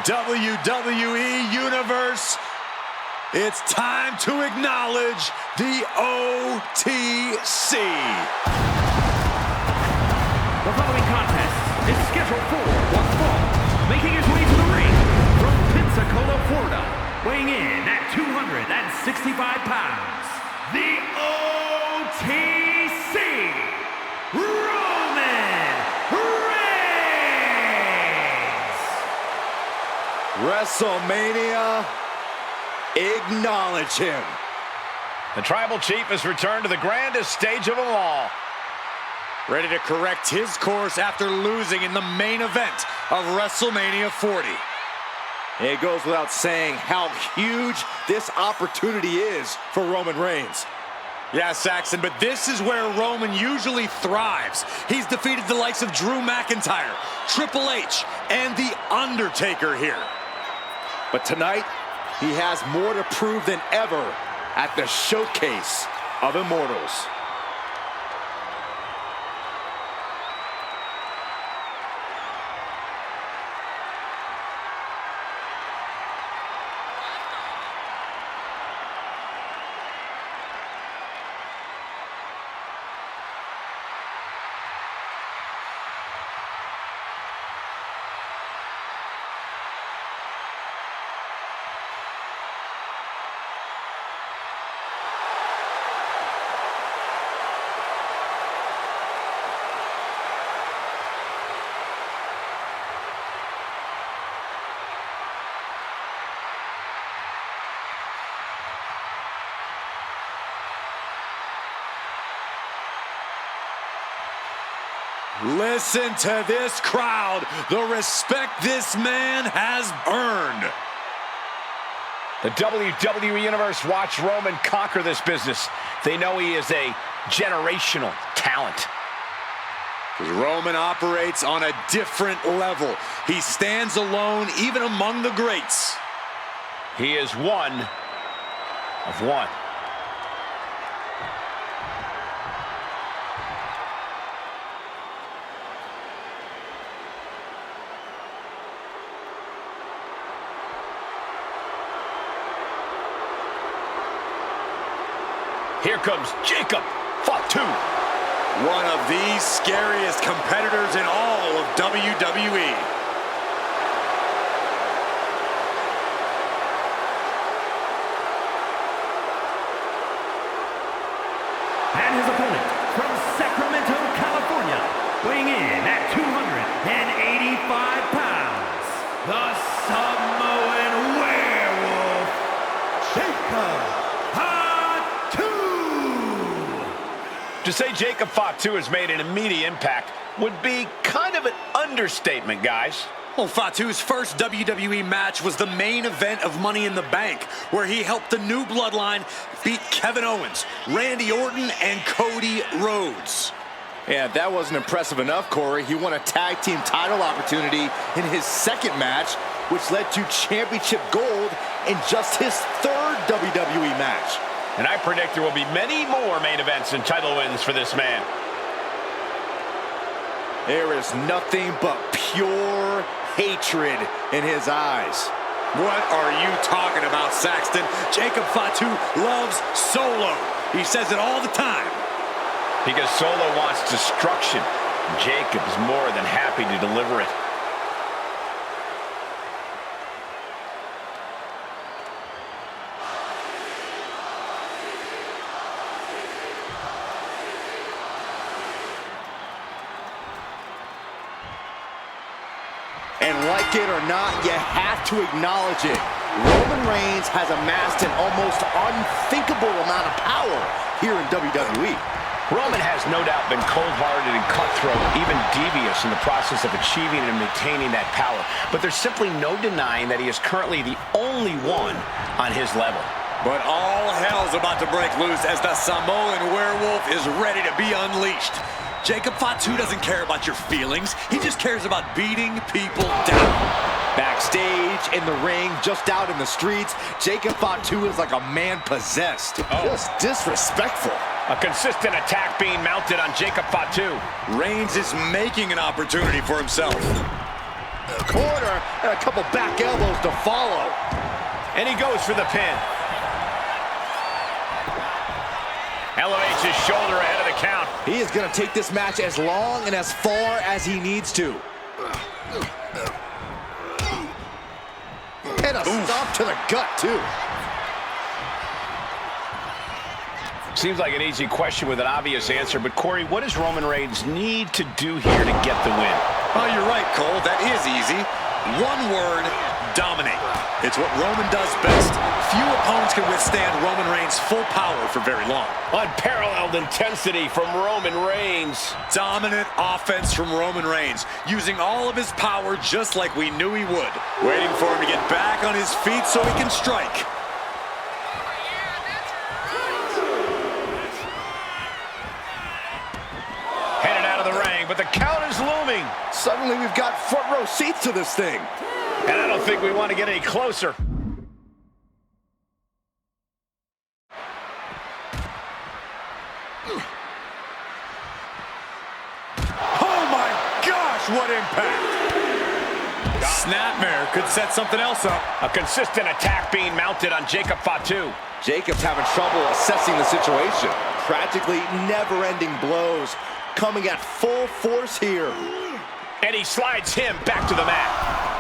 WWE Universe, it's time to acknowledge the OTC. The following contest is scheduled for one fall, making his way to the ring from Pensacola, Florida, weighing in at 265 pounds, the OTC, Roman Reigns! WrestleMania, acknowledge him. The Tribal Chief has returned to the grandest stage of them all. Ready to correct his course after losing in the main event of WrestleMania 40. It goes without saying how huge this opportunity is for Roman Reigns. Yeah, Saxton, but this is where Roman usually thrives. He's defeated the likes of Drew McIntyre, Triple H, and The Undertaker here. But tonight, he has more to prove than ever at the Showcase of Immortals. Listen to this crowd, the respect this man has earned. The WWE Universe watched Roman conquer this business. They know he is a generational talent. Roman operates on a different level. He stands alone even among the greats. He is one of one. Here comes Jacob Fatu. One of the scariest competitors in all of WWE. And his opponent from Sacramento, California, weighing in at 285 pounds, the Samoan werewolf, Jacob. To say Jacob Fatu has made an immediate impact would be kind of an understatement, guys. Well, Fatu's first WWE match was the main event of Money in the Bank, where he helped the New Bloodline beat Kevin Owens, Randy Orton, and Cody Rhodes. Yeah, if that wasn't impressive enough, Corey, he won a tag team title opportunity in his second match, which led to championship gold in just his third WWE match. And I predict there will be many more main events and title wins for this man. There is nothing but pure hatred in his eyes. What are you talking about, Saxton? Jacob Fatu loves Solo. He says it all the time. Because Solo wants destruction. Jacob is more than happy to deliver it. And like it or not, you have to acknowledge it. Roman Reigns has amassed an almost unthinkable amount of power here in WWE. Roman has no doubt been cold-hearted and cutthroat, even devious in the process of achieving and maintaining that power. But there's simply no denying that he is currently the only one on his level. But all hell's about to break loose as the Samoan werewolf is ready to be unleashed. Jacob Fatu doesn't care about your feelings. He just cares about beating people down. Backstage, in the ring, just out in the streets, Jacob Fatu is like a man possessed. Just disrespectful. A consistent attack being mounted on Jacob Fatu. Reigns is making an opportunity for himself. The corner And a couple back elbows to follow. And he goes for the pin. Elevates his shoulder ahead of the count. He is going to take this match as long and as far as he needs to. And a stomp to the gut, too. Seems like an easy question with an obvious answer, but Corey, what does Roman Reigns need to do here to get the win? Oh, you're right, Cole. That is easy. One word, dominate. It's what Roman does best. Few opponents can withstand Roman Reigns' full power for very long. Unparalleled intensity from Roman Reigns. Dominant offense from Roman Reigns, using all of his power just like we knew he would. Waiting for him to get back on his feet so he can strike. Headed out of the ring, but the count is looming. Suddenly we've got front row seats to this thing. And I don't think we want to get any closer. Oh my gosh, what impact! Snapmare could set something else up. A consistent attack being mounted on Jacob Fatu. Jacob's having trouble assessing the situation. Practically never-ending blows coming at full force here. And he slides him back to the mat.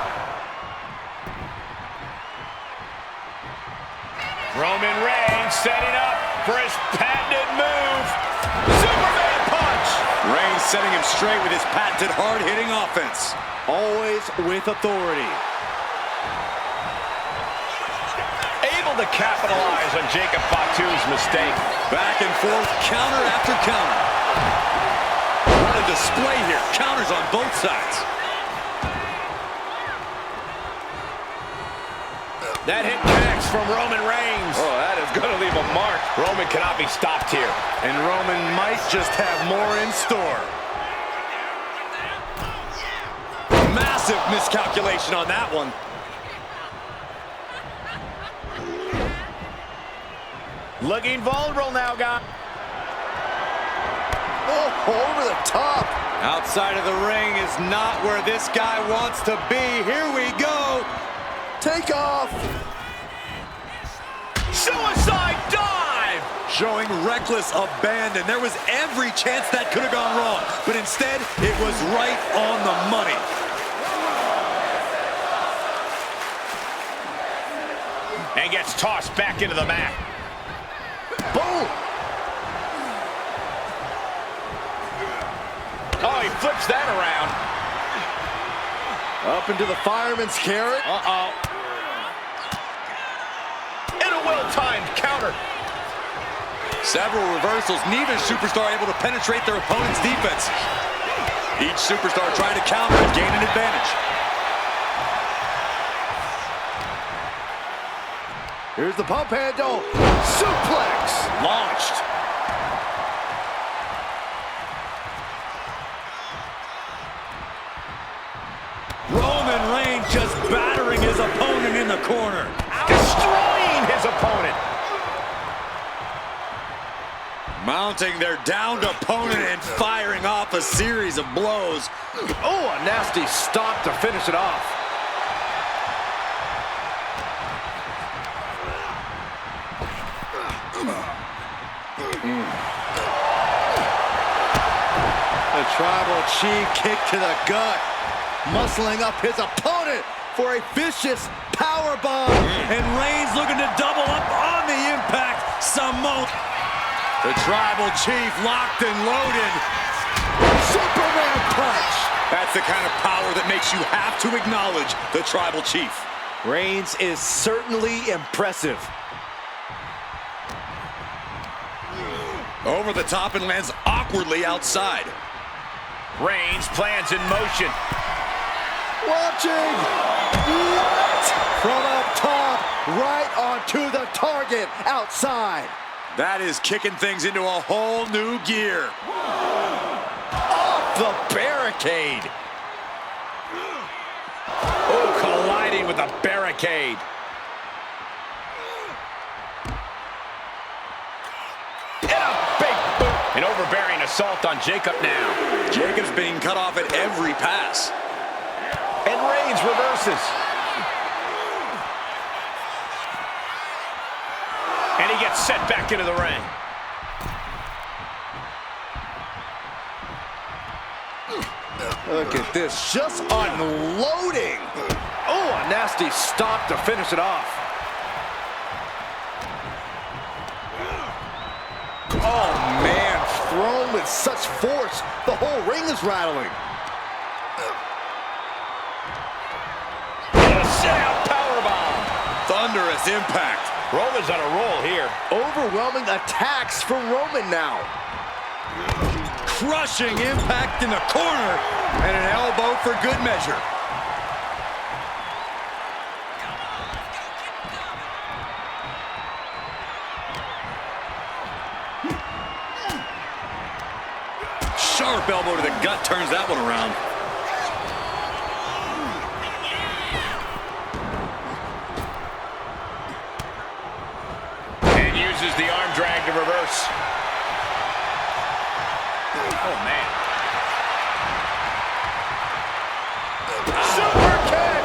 Roman Reigns setting up for his patented move. Superman punch! Reigns setting him straight with his patented hard-hitting offense. Always with authority. Able to capitalize on Jacob Fatu's mistake. Back and forth, counter after counter. What a display here. Counters on both sides. That hit connects from Roman Reigns. Oh, that is going to leave a mark. Roman cannot be stopped here. And Roman might just have more in store. Massive miscalculation on that one. Looking vulnerable now, guys. Oh, over the top. Outside of the ring is not where this guy wants to be. Here we go. Take off. Suicide dive. Showing reckless abandon. There was every chance that could have gone wrong, but instead, it was right on the money. And gets tossed back into the mat. Boom. Oh, he flips that around. Up into the fireman's carrot. Uh-oh. And a well-timed counter. Several reversals. Neither superstar able to penetrate their opponent's defense. Each superstar trying to counter and gain an advantage. Here's the pump handle. Suplex. Launched. Roman Reigns just battering his opponent in the corner. Destroying his opponent. Mounting their downed opponent and firing off a series of blows. Oh, a nasty stop to finish it off. The Tribal Chief kick to the gut, muscling up his opponent for a vicious powerbomb. And Reigns looking to double up on the impact. The Tribal Chief locked and loaded. Superman punch. That's the kind of power that makes you have to acknowledge the Tribal Chief. Reigns is certainly impressive. Over the top and lands awkwardly outside. Reigns plans in motion. Watching. What? From up top, right onto the target outside. That is kicking things into a whole new gear. Off the barricade. Oh, colliding with the barricade. And a big boot. An overbearing assault on Jacob now. Jacob's being cut off at every pass. And Reigns reverses. he gets set back into the ring. Look at this, just unloading. Oh, a nasty stop to finish it off. Oh, man, thrown with such force, the whole ring is rattling. Powerbomb. Thunderous impact. Roman's on a roll here. Overwhelming attacks from Roman now. Crushing impact in the corner, and an elbow for good measure. Sharp elbow to the gut turns that one around. And uses the arm drag to reverse. Oh, man. Super kick!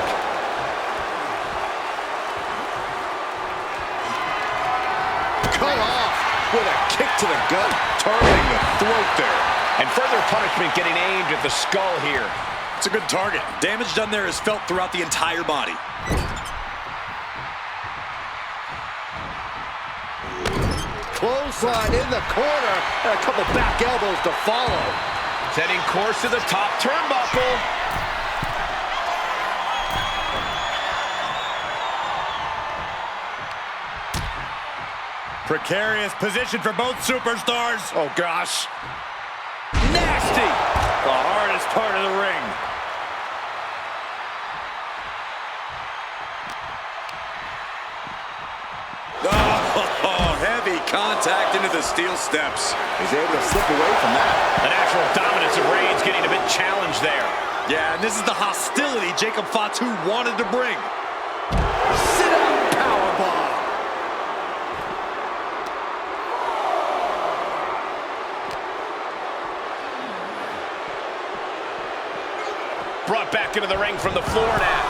Cut off with a kick to the gut, targeting the throat there. And further punishment getting aimed at the skull here. It's a good target. Damage done there is felt throughout the entire body. Clothesline in the corner, and a couple back elbows to follow. Setting course to the top turnbuckle. Precarious position for both superstars. Oh, gosh. Nasty. The hardest part of the ring. Oh, heavy contact into the steel steps. He's able to slip away from that. The natural dominance of Reigns getting a bit challenged there. Yeah, and this is the hostility Jacob Fatu wanted to bring. Sit-out powerbomb. Brought back into the ring from the floor now.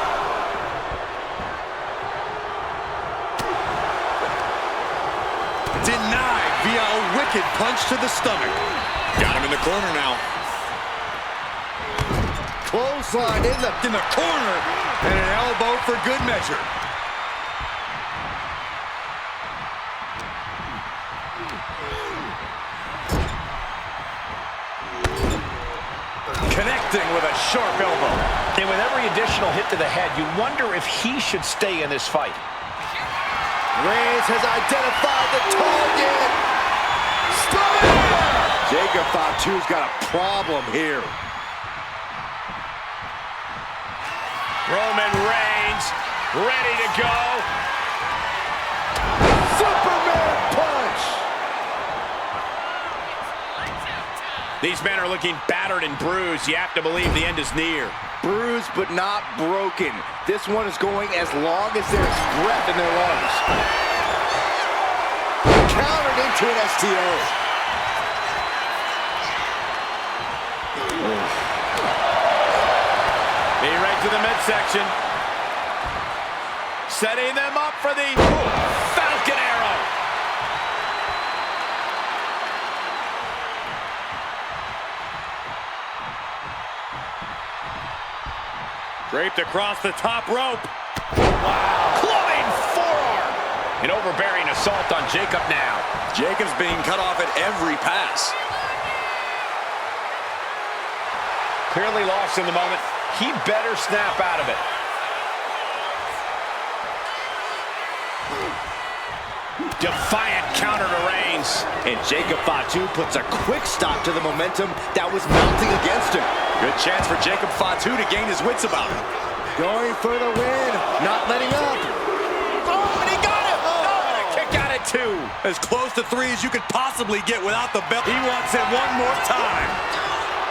Denied via a wicked punch to the stomach. Got him in the corner now. Clothesline in the corner, and an elbow for good measure. Connecting with a sharp elbow. And with every additional hit to the head, you wonder if he should stay in this fight. Reigns has identified the target. Stunner! Jacob Fatu's got a problem here. Roman Reigns ready to go. Superman punch! These men are looking battered and bruised. You have to believe the end is near. Bruised but not broken. This one is going as long as there's breath in their lungs. Countered into an STO. Knee right to the midsection. Setting them up for the Falcon Arrow. Draped across the top rope. Wow. Clubbing forearm. An overbearing assault on Jacob now. Jacob's being cut off at every pass. Clearly lost in the moment. He better snap out of it. Defiant counter to Reigns. And Jacob Fatu puts a quick stop to the momentum that was mounting against him. Good chance for Jacob Fatu to gain his wits about him. Going for the win, not letting up. Oh, and he got it! Oh, and a kick out at two. As close to 3 as you could possibly get without the belt. He wants it one more time.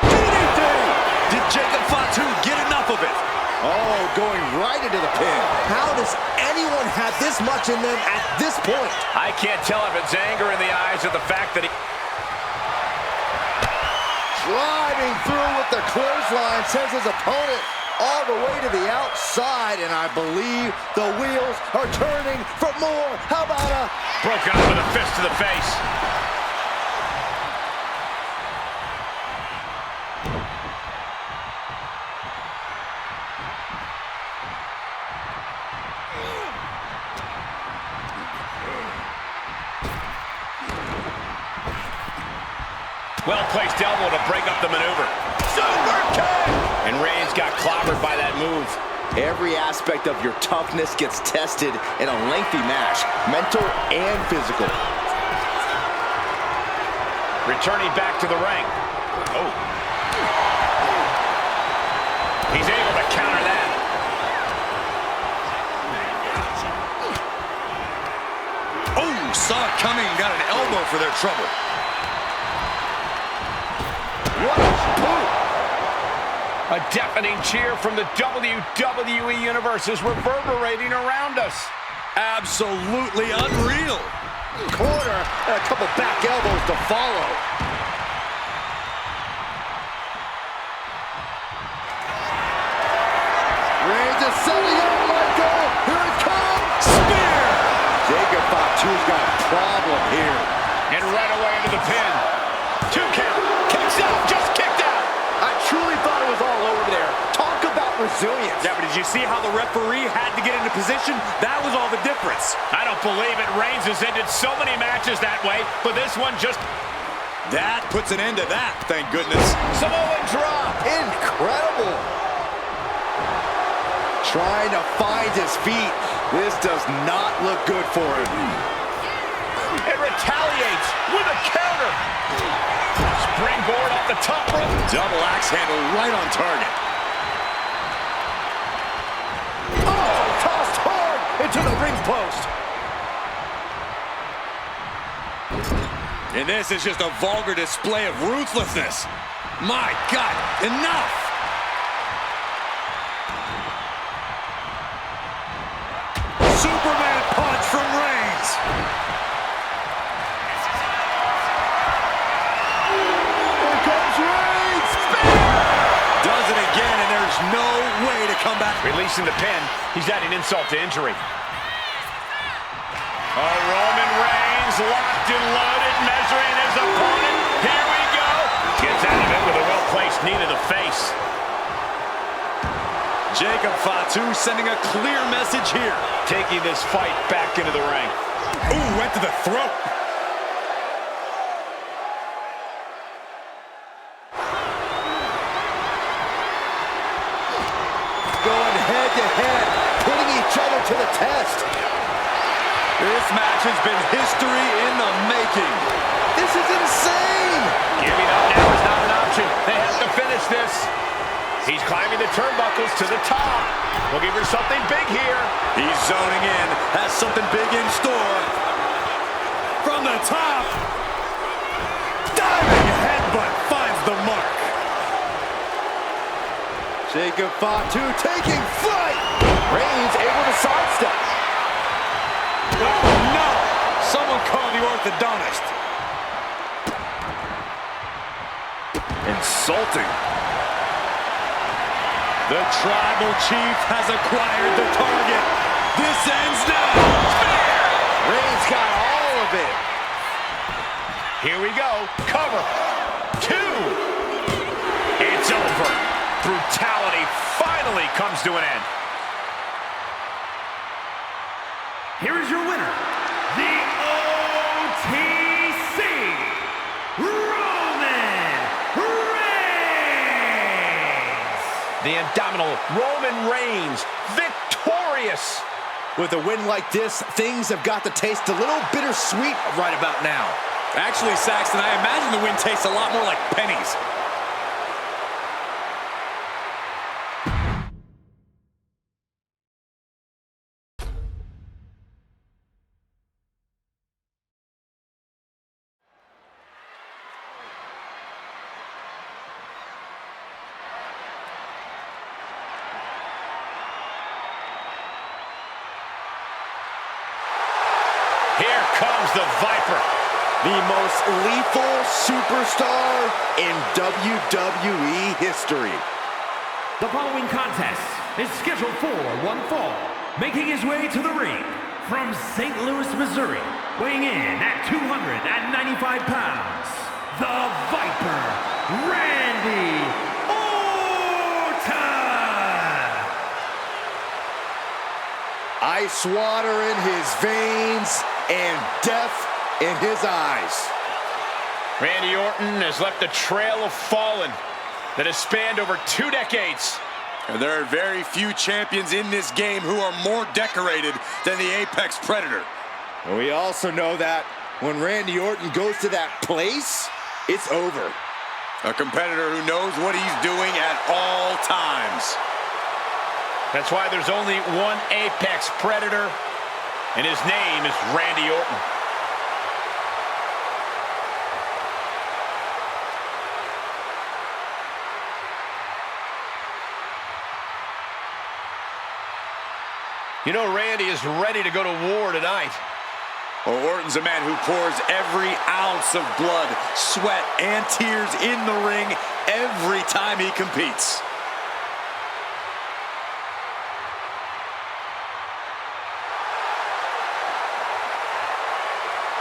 DDT! Did Jacob Fatu get enough of it? Oh, going right into the pin. How does anyone have this much in them at this point? I can't tell if it's anger in the eyes or the fact that he... Driving through with the clothesline, says his opponent. all the way to the outside, and I believe the wheels are turning for more. How about a... Broken up with a fist to the face. Well-placed elbow to break up the maneuver. Super kick! And Reigns got clobbered by that move. Every aspect of your toughness gets tested in a lengthy match, mental and physical. Returning back to the ring. Oh. He's able to counter that. Oh, saw it coming, got an elbow for their trouble. What a boot! A deafening cheer from the WWE Universe is reverberating around us. Absolutely unreal. Corner, and a couple back elbows to follow. Reigns is setting up, Michael. Here it comes. Spear. Jacob Fatu's got a problem here. And right away into the pin. 2 count. Kicks out, just kicked out. I truly thought it was all over there. Talk about resilience. Yeah, but did you see how the referee had to get into position? That was all the difference. I don't believe it. Reigns has ended so many matches that way, but this one just... That puts an end to that, thank goodness. Samoan drop. Incredible. Trying to find his feet. This does not look good for him. It retaliates with a counter. Springboard off the top rope. Double axe handle right on target. Oh, tossed hard into the ring post. And this is just a vulgar display of ruthlessness. My God, enough! Superman punch from Reigns. Here comes Reigns. Does it again, and there's no way to come back. Releasing the pin. He's adding insult to injury. Roman Reigns locked and loaded, measuring his opponent. Here we go. Gets out of it with a well-placed knee to the face. Jacob Fatu sending a clear message here. Taking this fight back into the ring. Ooh, went to the throat. Going head to head, putting each other to the test. This match has been history in the making. This is insane. Giving up now is not an option. They have to finish this. He's climbing the turnbuckles to the top. Looking for something big here. He's zoning in, has something big in store. From the top. Diving headbutt finds the mark. Jacob Fatu taking flight. Reigns able to sidestep. Oh no! Someone call the orthodontist. Insulting. The tribal chief has acquired the target. This ends now. Reigns got all of it. Here we go. Cover. 2. It's over. Brutality finally comes to an end. Here is your winner, the OTC, Roman Reigns. The indomitable Roman Reigns, victorious. With a win like this, things have got to taste a little bittersweet right about now. Actually, Saxton, I imagine the win tastes a lot more like pennies. Here comes the Viper. The most lethal superstar in WWE history. The following contest is scheduled for one fall. Making his way to the ring from St. Louis, Missouri, weighing in at 295 pounds, the Viper, Randy Orton! Ice water in his veins and death in his eyes. Randy Orton has left a trail of fallen that has spanned over 2 decades. And there are very few champions in this game who are more decorated than the Apex Predator. And we also know that when Randy Orton goes to that place, it's over. A competitor who knows what he's doing at all times. That's why there's only one Apex Predator, and his name is Randy Orton. You know, Randy is ready to go to war tonight. Well, Orton's a man who pours every ounce of blood, sweat, and tears in the ring every time he competes.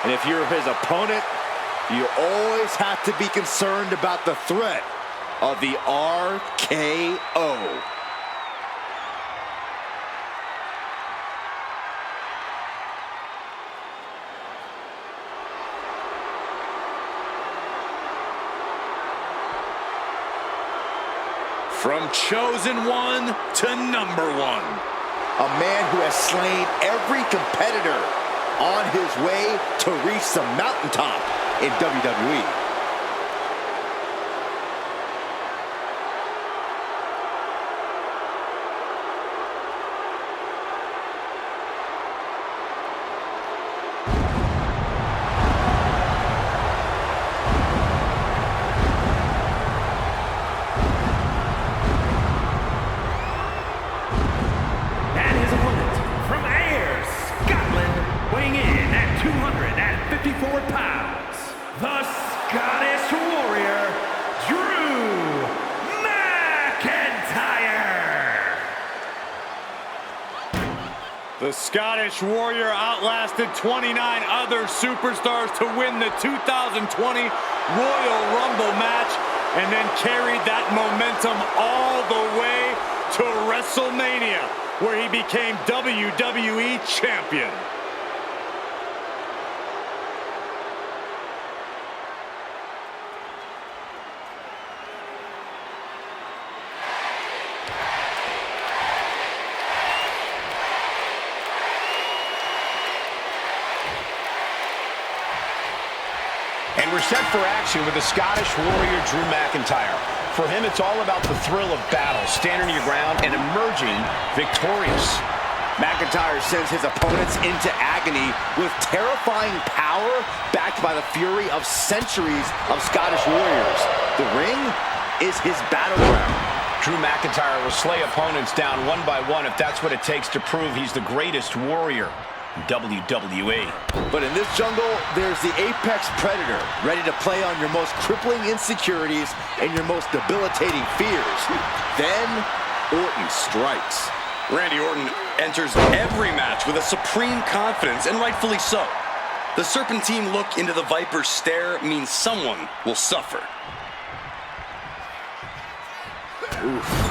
And if you're his opponent, you always have to be concerned about the threat of the RKO. From chosen one to number one. A man who has slain every competitor on his way to reach the mountaintop in WWE. Weighing in at 254 pounds, the Scottish Warrior, Drew McIntyre. The Scottish Warrior outlasted 29 other superstars to win the 2020 Royal Rumble match and then carried that momentum all the way to WrestleMania, where he became WWE Champion. And we're set for action with the Scottish Warrior, Drew McIntyre. For him, it's all about the thrill of battle, standing your ground and emerging victorious. McIntyre sends his opponents into agony with terrifying power backed by the fury of centuries of Scottish warriors. The ring is his battleground. Drew McIntyre will slay opponents down one by one if that's what it takes to prove he's the greatest warrior in WWE. But in this jungle, there's the Apex Predator, ready to play on your most crippling insecurities and your most debilitating fears. Then, Orton strikes. Randy Orton enters every match with a supreme confidence, and rightfully so. The serpentine look into the Viper's stare means someone will suffer. Oof.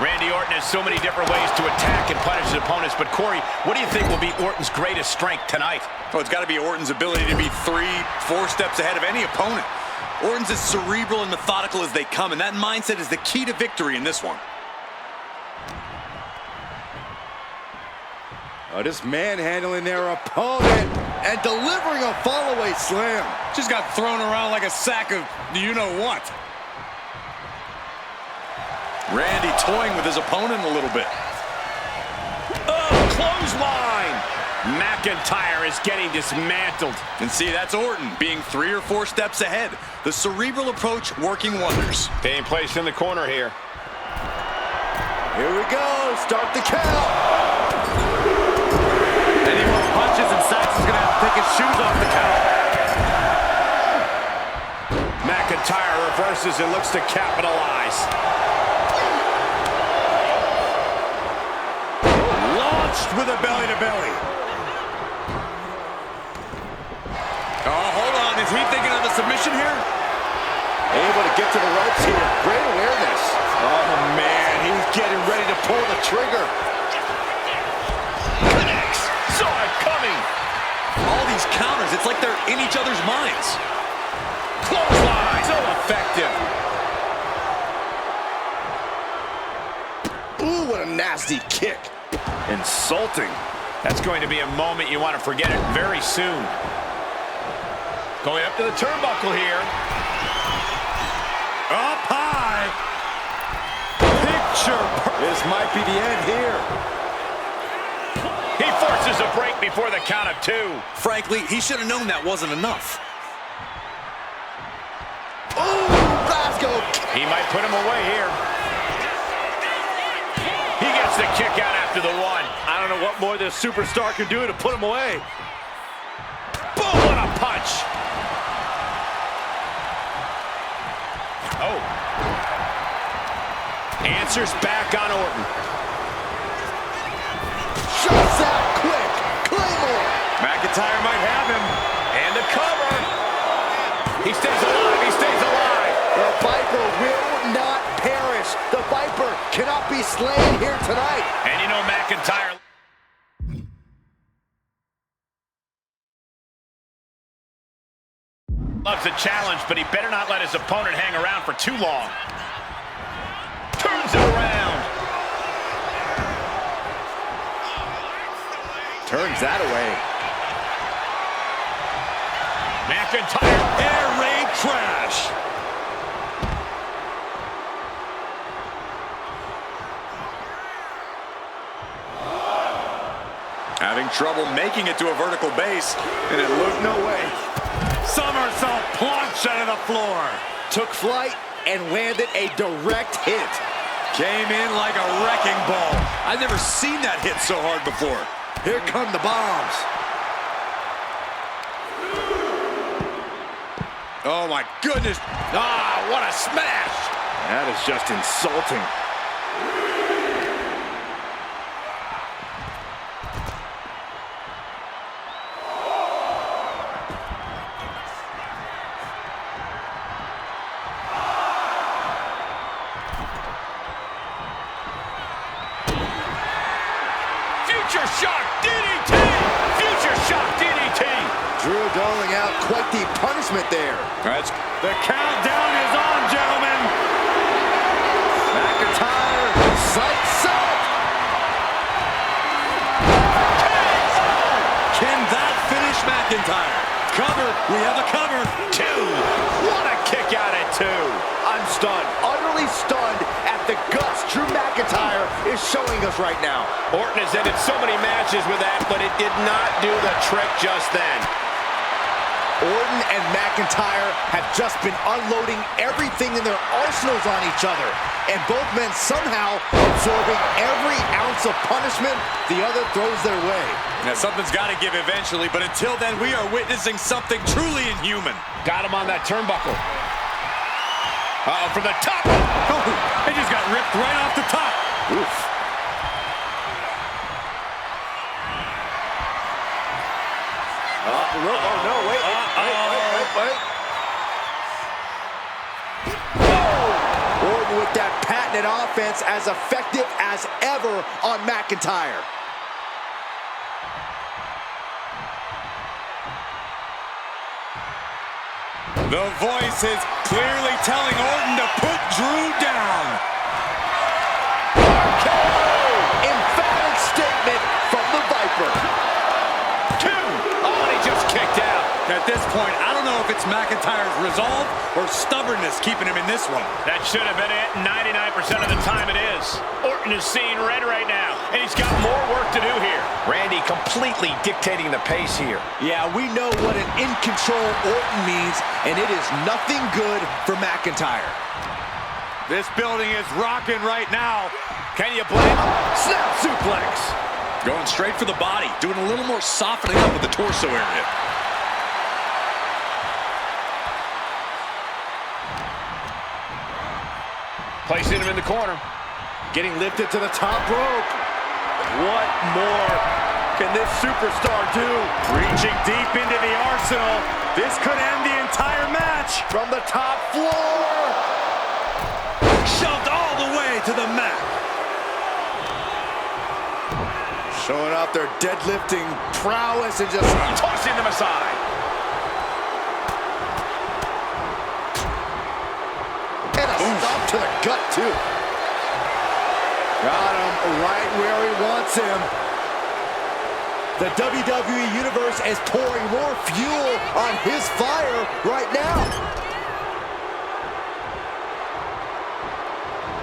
Randy Orton has so many different ways to attack and punish his opponents, but Corey, what do you think will be Orton's greatest strength tonight? Oh, it's got to be Orton's ability to be 3-4 steps ahead of any opponent. Orton's as cerebral and methodical as they come, and that mindset is the key to victory in this one. Oh, just manhandling their opponent and delivering a fall-away slam. Just got thrown around like a sack of you-know-what. Randy toying with his opponent a little bit. Oh, clothesline! McIntyre is getting dismantled. And see, that's Orton being 3 or 4 steps ahead. The cerebral approach working wonders. Being placed in the corner here. Here we go. Start the count. Any more punches and Saxon's going to have to take his shoes off the count. McIntyre reverses and looks to capitalize. launched with a belly-to-belly. Oh, hold on. Is he thinking of a submission here? Able to get to the ropes here. Great awareness. Oh, man. He's getting ready to pull the trigger. Connects. Saw it coming. All these counters, it's like they're in each other's minds. Clothesline. So effective. Ooh, what a nasty kick. Insulting. That's going to be a moment you want to forget it very soon. Going up to the turnbuckle here. Up high. Picture. This might be the end here. He forces a break before the count of 2. Frankly, he should have known that wasn't enough. Ooh, Glasgow. He might put him away here. He gets the kick out after the 1. I don't know what more this superstar can do to put him away. Boom, what a punch. Oh. Answers back on Orton. Shuts out quick. Claymore. McIntyre might have him. And the cover. He stays alive. He stays alive. The Viper will not perish. The Viper cannot be slain here tonight. And you know McIntyre loves a challenge, but he better not let his opponent hang around for too long. Turns it around. Turns that away. McIntyre. Air raid crash. Having trouble making it to a vertical base, and it looked no way. Somersault plunge out of the floor. Took flight and landed a direct hit. Came in like a wrecking ball. I've never seen that hit so hard before. Here come the bombs. Oh my goodness. Ah, what a smash. That is just insulting. Future shock DDT! Future shock DDT! Drew doling out quite the punishment there. The countdown is on, gentlemen. McIntyre, sights up. Can that finish McIntyre? Cover, we have a cover. 2. What a kick out at 2. I'm stunned, utterly stunned at the guts Drew McIntyre is showing us right now. Orton has ended so many matches with that, but it did not do the trick just then. Orton and McIntyre have just been unloading everything in their arsenals on each other, and both men somehow absorbing every ounce of punishment the other throws their way. Now, something's got to give eventually, but until then, we are witnessing something truly inhuman. Got him on that turnbuckle. From the top. Oh, it just got ripped right off the top. Oof. Oh, no, wait. Orton with that patented offense as effective as ever on McIntyre. The voice is clearly telling Orton to put Drew down. Emphatic statement from the Viper. 2. Oh, and he just kicked out. At this point, I don't know if it's McIntyre's resolve or stubbornness keeping him in this one. That should have been it. 99% of the time it is. Orton is seeing red right now, and he's got more work to do here. Randy completely dictating the pace here. Yeah, we know what an in-control Orton means, and it is nothing good for McIntyre. This building is rocking right now. Can you blame him? Snap suplex. Going straight for the body, doing a little more softening up with the torso area. Placing him in the corner. Getting lifted to the top rope. What more can this superstar do? Reaching deep into the arsenal. This could end the entire match. From the top floor. Shoved all the way to the mat. Showing off their deadlifting prowess and just Tossing them aside. and a stomp to the gut, too. Got him right where he wants him. The WWE Universe is pouring more fuel on his fire right now.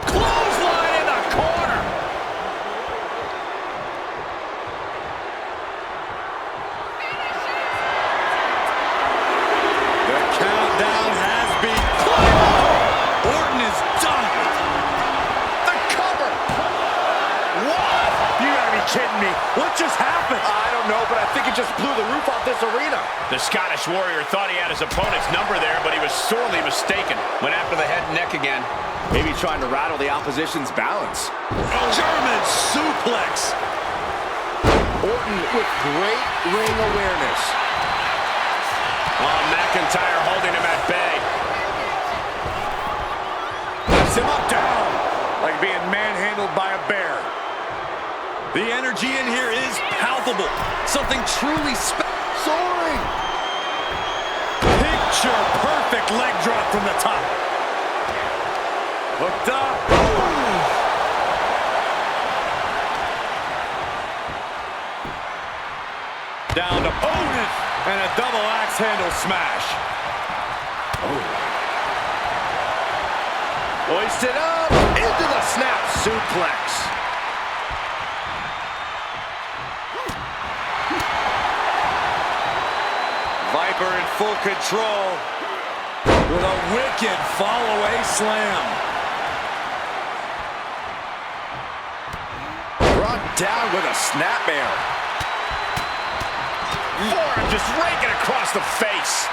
Clothesline in the corner. The countdown has begun. Orton is done. The cover. What? You gotta be kidding me. What just happened? I don't know, but I think it just blew the roof off this arena. The Scottish Warrior thought he had his opponent's number there, but he was sorely mistaken. Went after the head and neck again. Maybe trying to rattle the opposition's balance. German suplex. Orton with great ring awareness. Oh, McIntyre holding him at bay. Lifts him up down. Like being manhandled by a bear. The energy in here is palpable. Something truly Soaring. picture perfect leg drop from the top. Hooked up. Down to opponent. And a double axe handle smash. Hoisted up into the snap suplex. Viper in full control with a wicked fall-away slam. Brought down with a snapmare. Forearm just raking across the face.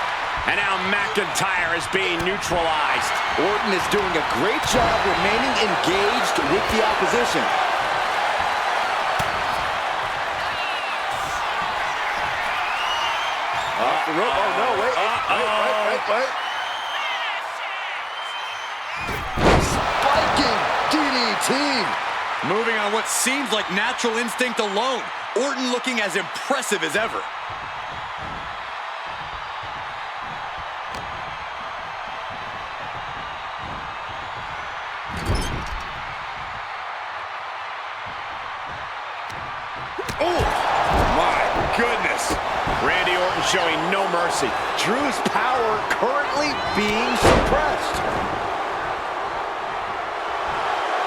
And now McIntyre is being neutralized. Orton is doing a great job remaining engaged with the opposition. Off the rope. Oh, no, wait. Wait. Spiking DDT. Moving on what seems like natural instinct alone. Orton looking as impressive as ever. Oh, my goodness. Randy Orton showing no mercy. Drew's power currently being suppressed.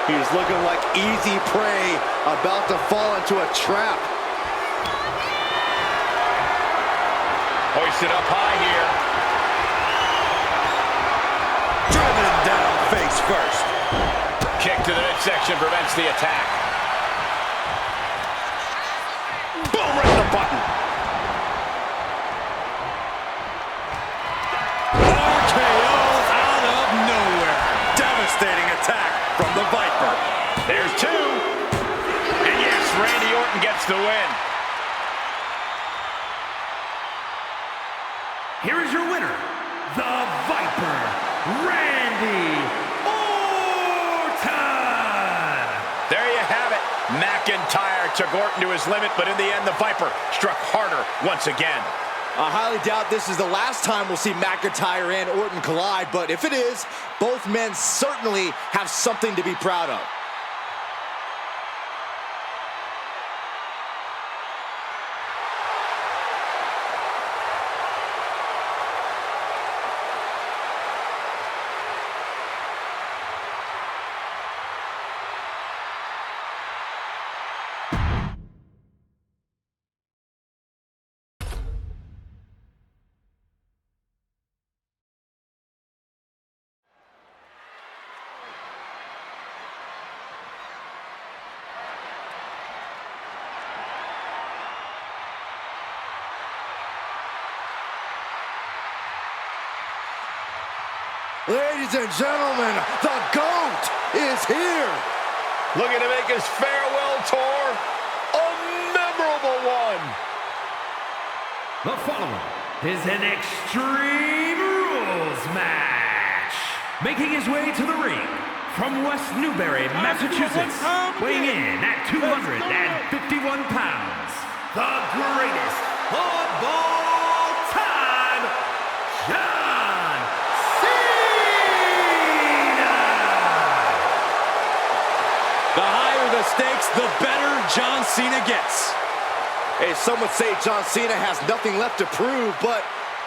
He's looking like easy prey, about to fall into a trap. Hoisted up high here. Driven down face first. Kick to the midsection prevents the attack. Boom, right in the button. RKO out of nowhere. Devastating attack from the Viper. There's two. And yes, Randy Orton gets the win. Here is your winner, the Viper, Randy Orton. There you have it. McIntyre took Orton to his limit, but in the end, the Viper struck harder once again. I highly doubt this is the last time we'll see McIntyre and Orton collide, but if it is, both men certainly have something to be proud of. Ladies and gentlemen, the GOAT is here. Looking to make his farewell tour. The following is an Extreme Rules match. Making his way to the ring from West Newbury, Massachusetts, weighing in at 251 pounds, the greatest of all time, John Cena! The higher the stakes, the better John Cena gets. Hey, some would say John Cena has nothing left to prove, but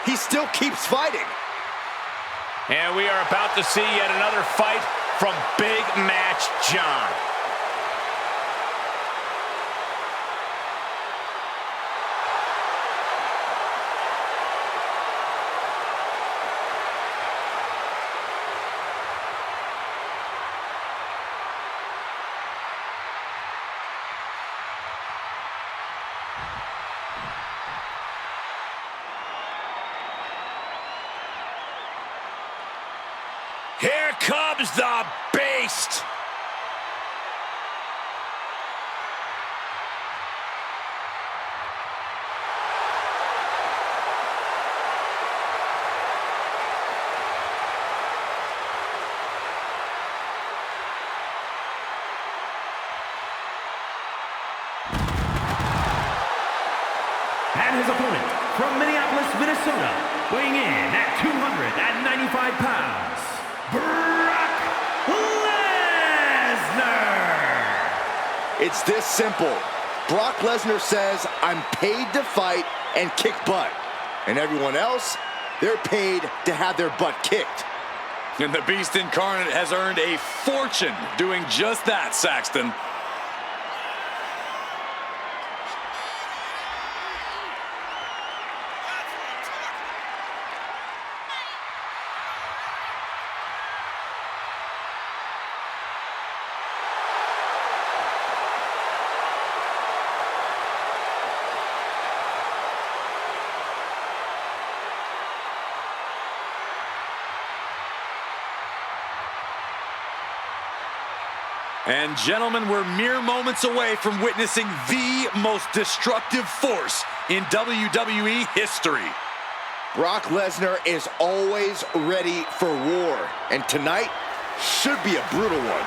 he still keeps fighting. And we are about to see yet another fight from Big Match John. Here comes the Beast! And his opponent from Minneapolis, Minnesota, weighing in at 295 pounds, Brock Lesnar! It's this simple. Brock Lesnar says, I'm paid to fight and kick butt. And everyone else, they're paid to have their butt kicked. And the Beast Incarnate has earned a fortune doing just that, Saxton. And gentlemen, we're mere moments away from witnessing the most destructive force in WWE history. Brock Lesnar is always ready for war, and tonight should be a brutal one.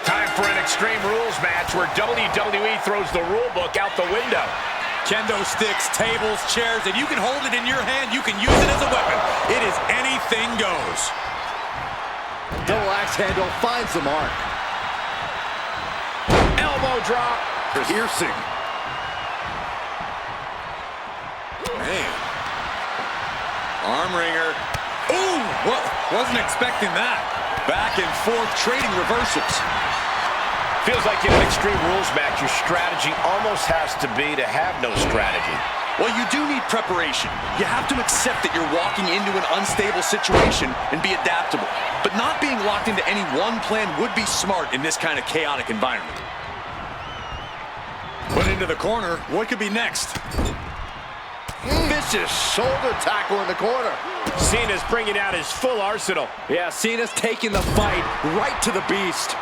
Time for an Extreme Rules match where WWE throws the rule book out the window. Kendo sticks, tables, chairs. If you can hold it in your hand, you can use it as a weapon. It is anything goes. Double axe handle finds the mark. Elbow drop. Piercing. Man. Arm wringer. Ooh, wasn't expecting that. Back and forth, trading reversals. Feels like in an Extreme Rules match, your strategy almost has to be to have no strategy. Well, you do need preparation. You have to accept that you're walking into an unstable situation and be adaptable. But not being locked into any one plan would be smart in this kind of chaotic environment. Put into the corner. What could be next? Vicious shoulder tackle in the corner. Cena's bringing out his full arsenal. Yeah, Cena's taking the fight right to the Beast.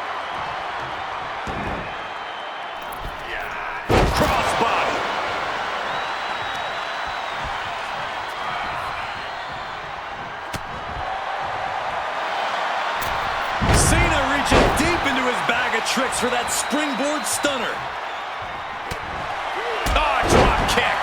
Crossbody. Cena reaching deep into his bag of tricks for that springboard stunner. Oh, drop kick.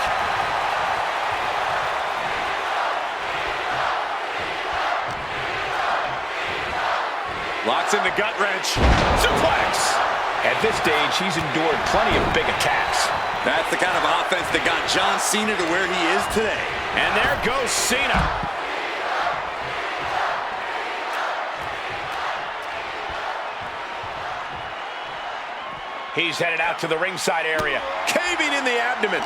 Locks in the gut wrench. Suplex. At this stage, he's endured plenty of big attacks. That's the kind of offense that got John Cena to where he is today. And there goes Cena. He's headed out to the ringside area, caving in the abdomen.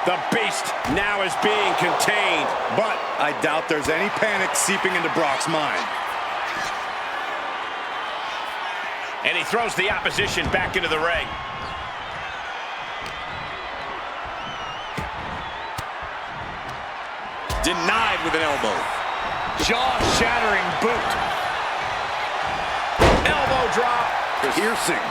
The Beast now is being contained. But I doubt there's any panic seeping into Brock's mind. And he throws the opposition back into the ring. Denied with an elbow. Jaw-shattering boot. Elbow drop. piercing.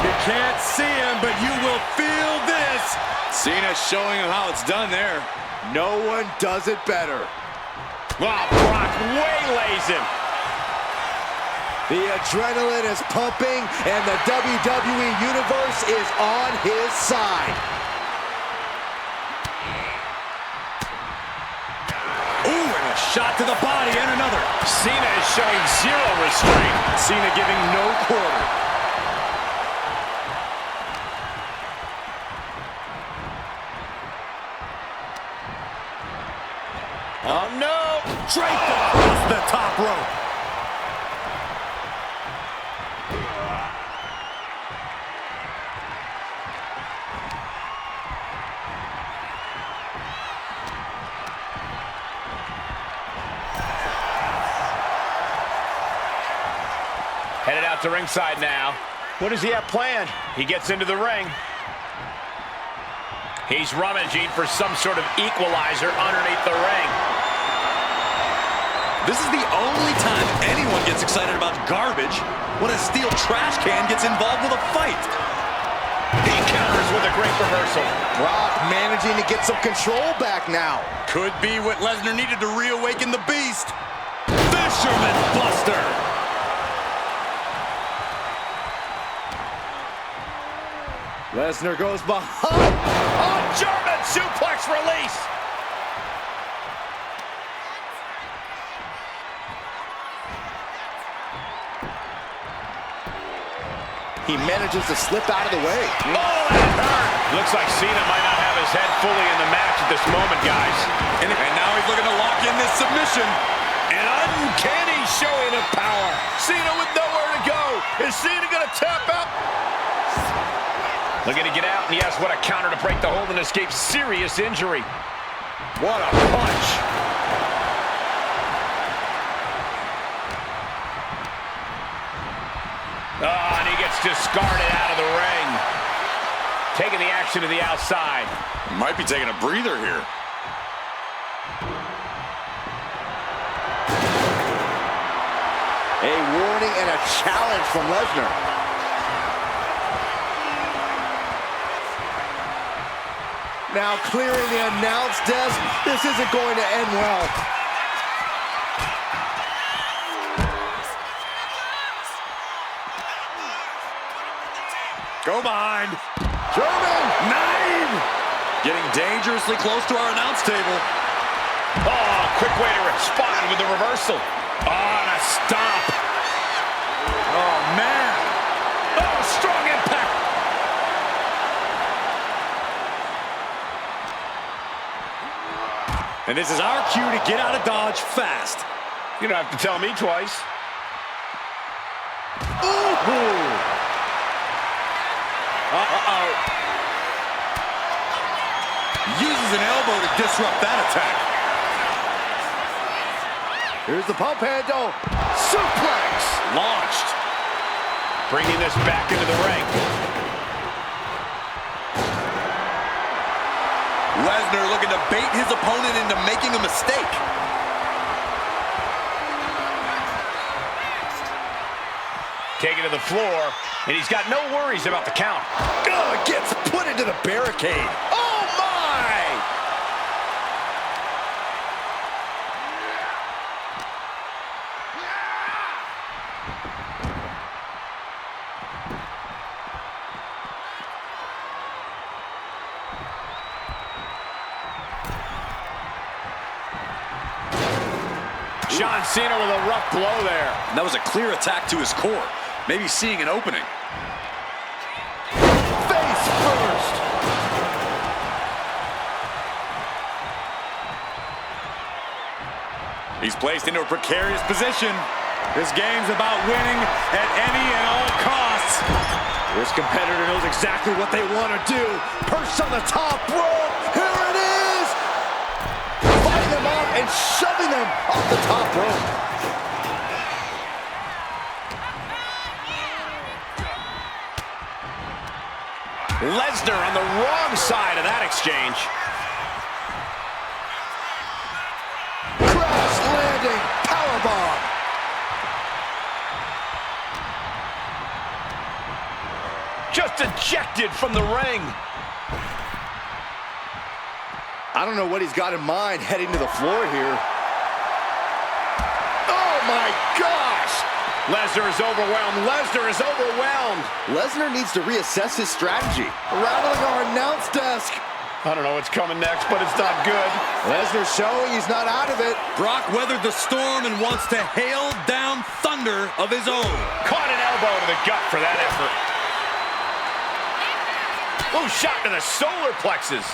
You can't see him, but you will feel this. Cena showing him how it's done there. No one does it better. Wow, Brock waylays him. The adrenaline is pumping, and the WWE Universe is on his side. Ooh, and a shot to the body, and another. Cena is showing zero restraint. Cena giving no quarter. Oh, no. Draped across the top rope. Headed out to ringside now. What does he have planned? He gets into the ring. He's rummaging for some sort of equalizer underneath the ring. This is the only time anyone gets excited about garbage, when a steel trash can gets involved with a fight. He counters with a great reversal. Brock managing to get some control back now. Could be what Lesnar needed to reawaken the beast. Fisherman Buster. Lesnar goes behind. Oh, German suplex release. He manages to slip out of the way. Oh, that hurt. Looks like Cena might not have his head fully in the match at this moment, guys. And now he's looking to lock in this submission. An uncanny showing of power. Cena with nowhere to go. Is Cena going to tap out? Looking to get out, and yes, what a counter to break the hold and escape serious injury. What a punch. Oh, and he gets discarded out of the ring. Taking the action to the outside. Might be taking a breather here. A warning and a challenge from Lesnar. Now clearing the announce desk. This isn't going to end well. Go behind. German! 9! Getting dangerously close to our announce table. Oh, quick way to respond with the reversal. Oh, and a stop. Oh, man. Oh, strong impact. And this is our cue to get out of Dodge fast. You don't have to tell me twice. Ooh. Uh-oh. Uses an elbow to disrupt that attack. Here's the pump handle. Suplex! Launched. Bringing this back into the ring. Lesnar looking to bait his opponent into making a mistake. Taken to the floor, and he's got no worries about the count. Ugh, gets put into the barricade. Oh, my! John Cena with a rough blow there. That was a clear attack to his core. Maybe seeing an opening. Face first! He's placed into a precarious position. This game's about winning at any and all costs. This competitor knows exactly what they want to do. Perched on the top rope. Here it is! Fighting them off and shoving them off the top rope. Lesnar on the wrong side of that exchange. just ejected from the ring. I don't know what he's got in mind heading to the floor here. Oh my gosh! Lesnar is overwhelmed. Lesnar is overwhelmed. Lesnar needs to reassess his strategy. Rattling our announce desk. I don't know what's coming next, but it's not good. Lesnar showing he's not out of it. Brock weathered the storm and wants to hail down thunder of his own. Caught an elbow to the gut for that effort. Ooh, shot to the solar plexus.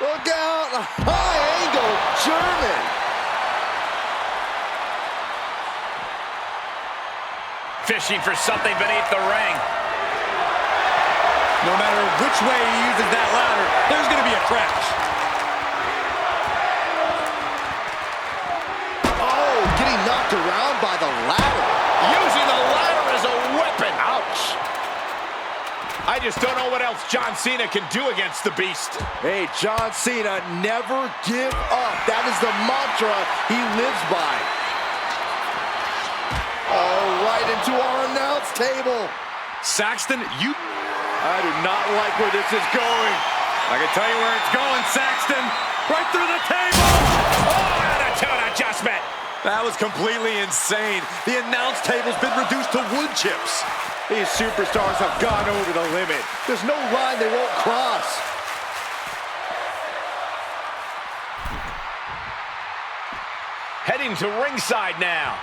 Look out! A high angle German. Fishing for something beneath the ring. No matter which way he uses that ladder, there's going to be a crash. Oh, getting knocked around by the ladder. Using the ladder as a weapon. Ouch. I just don't know what else John Cena can do against the Beast. Hey, John Cena, never give up. That is the mantra he lives by. Oh, right into our announce table. Saxton, I do not like where this is going. I can tell you where it's going, Saxton. Right through the table. Oh, attitude adjustment. That was completely insane. The announce table's been reduced to wood chips. These superstars have gone over the limit. There's no line they won't cross. Heading to ringside now.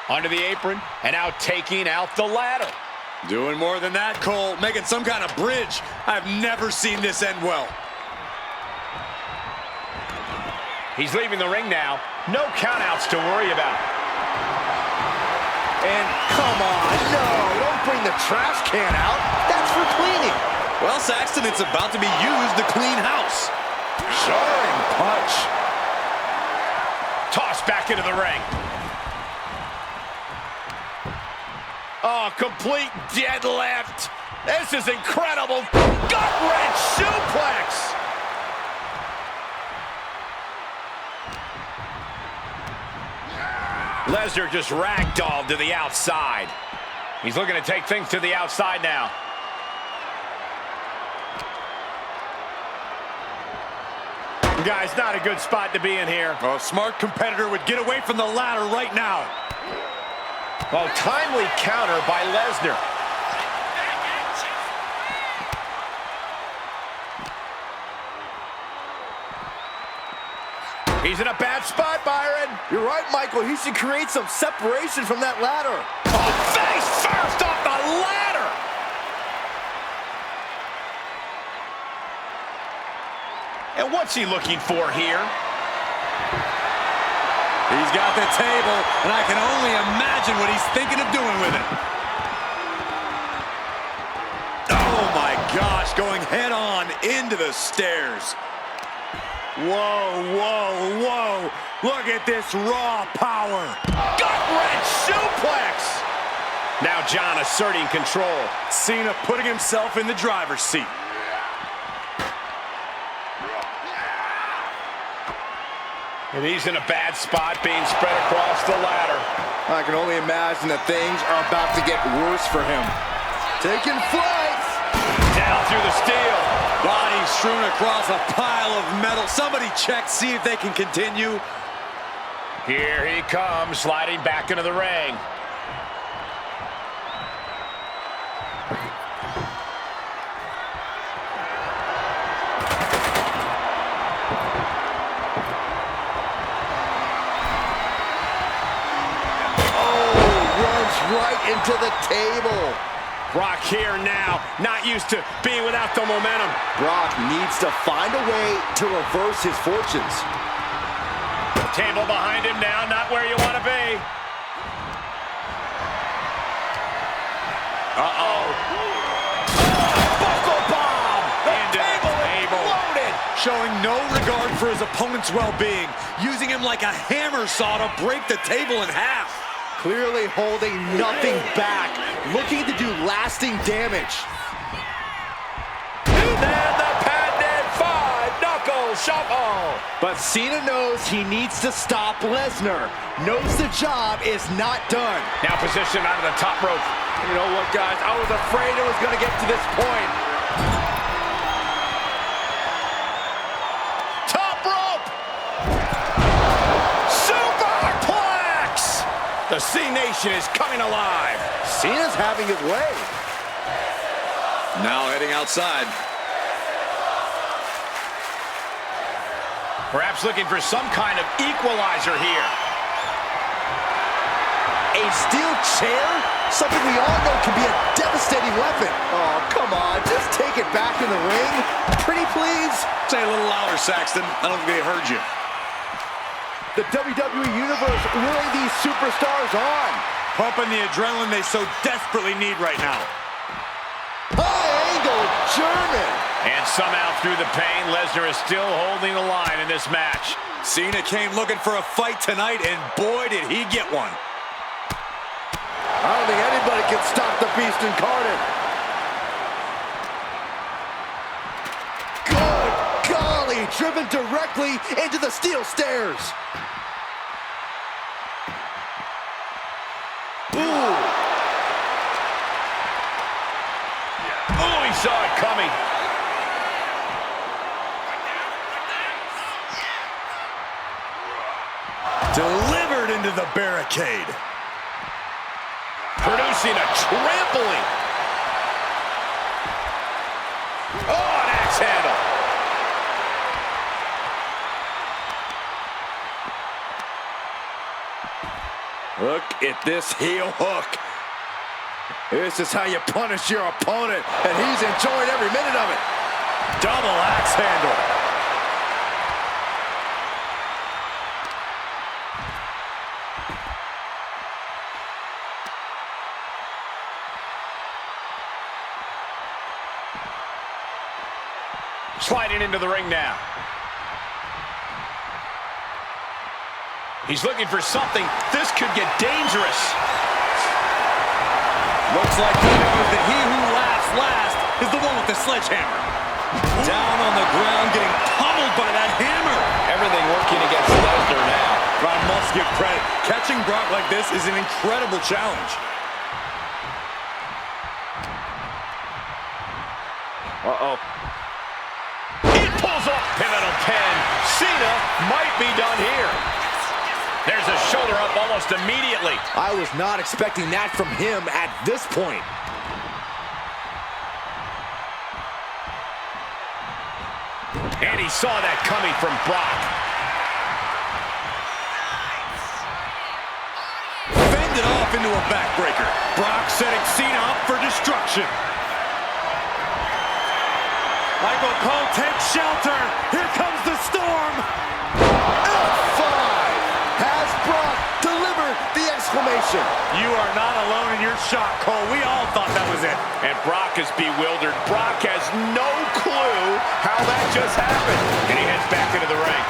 Under the apron, and now taking out the ladder. Doing more than that, Cole. Making some kind of bridge. I've never seen this end well. He's leaving the ring now. No countouts to worry about. And come on, no, don't bring the trash can out. That's for cleaning. Well, Saxton, it's about to be used to clean house. Jarring punch. Tossed back into the ring. Oh, complete deadlift. This is incredible. Gut-wrench suplex. Lesnar just ragdolled to the outside. He's looking to take things to the outside now. Guys, not a good spot to be in here. A smart competitor would get away from the ladder right now. Oh, timely counter by Lesnar. He's in a bad spot, Byron. You're right, Michael. He should create some separation from that ladder. Oh, face first off the ladder. And what's he looking for here? He's got the table, and I can only imagine what he's thinking of doing with it. Oh, my gosh, going head-on into the stairs. Whoa, whoa, whoa. Look at this raw power. Gut-wrench suplex. Now John asserting control. Cena putting himself in the driver's seat. And he's in a bad spot being spread across the ladder. I can only imagine that things are about to get worse for him. Taking flights. Down through the steel. Body strewn across a pile of metal. Somebody check, see if they can continue. Here he comes, sliding back into the ring. Right into the table. Brock here now, not used to being without the momentum. Brock needs to find a way to reverse his fortunes. Table behind him now, not where you want to be. Uh-oh. Buckle bomb! The table is loaded! Showing no regard for his opponent's well-being, using him like a hammer saw to break the table in half. Clearly holding nothing back, looking to do lasting damage. And then the patented 5 knuckle shuffle. But Cena knows he needs to stop Lesnar. Knows the job is not done. Now positioned onto the top rope. You know what, guys? I was afraid it was going to get to this point. Top rope. Superplex. The C Nation is coming alive. Cena's having his way. Now heading outside. Perhaps looking for some kind of equalizer here. A steel chair? Something we all know can be a devastating weapon. Oh, come on. Just take it back in the ring. Pretty please. Say a little louder, Saxton. I don't think they heard you. The WWE Universe willing these superstars on. Pumping the adrenaline they so desperately need right now. High angle German. And somehow through the pain, Lesnar is still holding the line in this match. Cena came looking for a fight tonight, and boy, did he get one. I don't think anybody can stop the beast incarnate. Good golly, driven directly into the steel stairs. Ooh. Oh, he saw it coming. Delivered into the barricade. Producing a trampling. Oh, an axe handle. Look at this heel hook. This is how you punish your opponent, and he's enjoying every minute of it. Double axe handle. Sliding into the ring now. He's looking for something. This could get dangerous. Looks like he knows that he who laughs last is the one with the sledgehammer. Down on the ground, getting pummeled by that hammer. Everything working against Lesnar now. I must give credit. Catching Brock like this is an incredible challenge. Uh-oh. Pulls off pivotal pin. Cena might be done here. There's a shoulder up almost immediately. I was not expecting that from him at this point. And he saw that coming from Brock. Fended off into a backbreaker. Brock setting Cena up for destruction. Michael Cole takes shelter. Here comes the storm. F5! Has Brock delivered the exclamation? You are not alone in your shock, Cole. We all thought that was it. And Brock is bewildered. Brock has no clue how that just happened. And he heads back into the ring.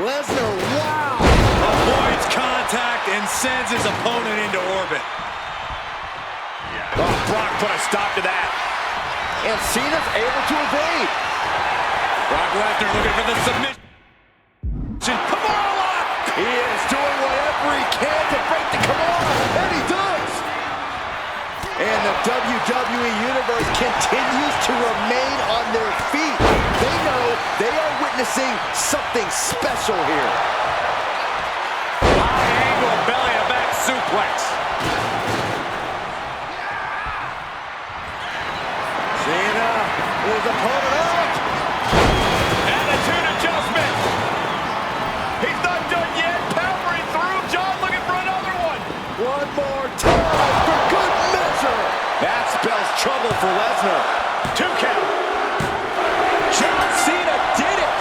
Lesnar, wow! Avoids contact and sends his opponent into orbit. Oh, Brock put a stop to that. And Cena's able to evade. Brock Lesnar looking for the submission. Kimura! He is doing whatever he can to break the Kimura, and he does. And the WWE Universe continues to remain on their feet. They know they are witnessing something special here. High angle belly-to-back suplex. Cena, his opponent up. Attitude adjustment. He's not done yet. Powering through. John looking for another one. One more time for good measure. That spells trouble for Lesnar. 2 count. John Cena did it.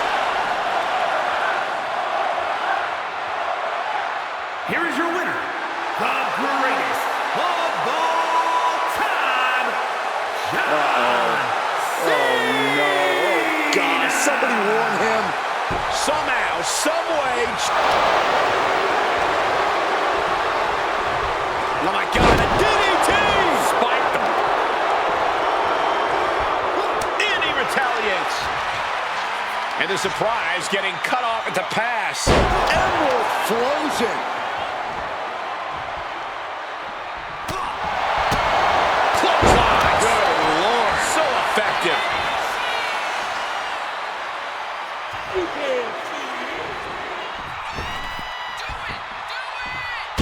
Here is your winner, the greatest of all time, John Cena. Oh, God, somebody warn him. Somehow, someway. Oh my God, a DDT! Spiked him. And the surprise getting cut off at the pass. Emerald Flosion. Clothesline. Good Lord. So effective.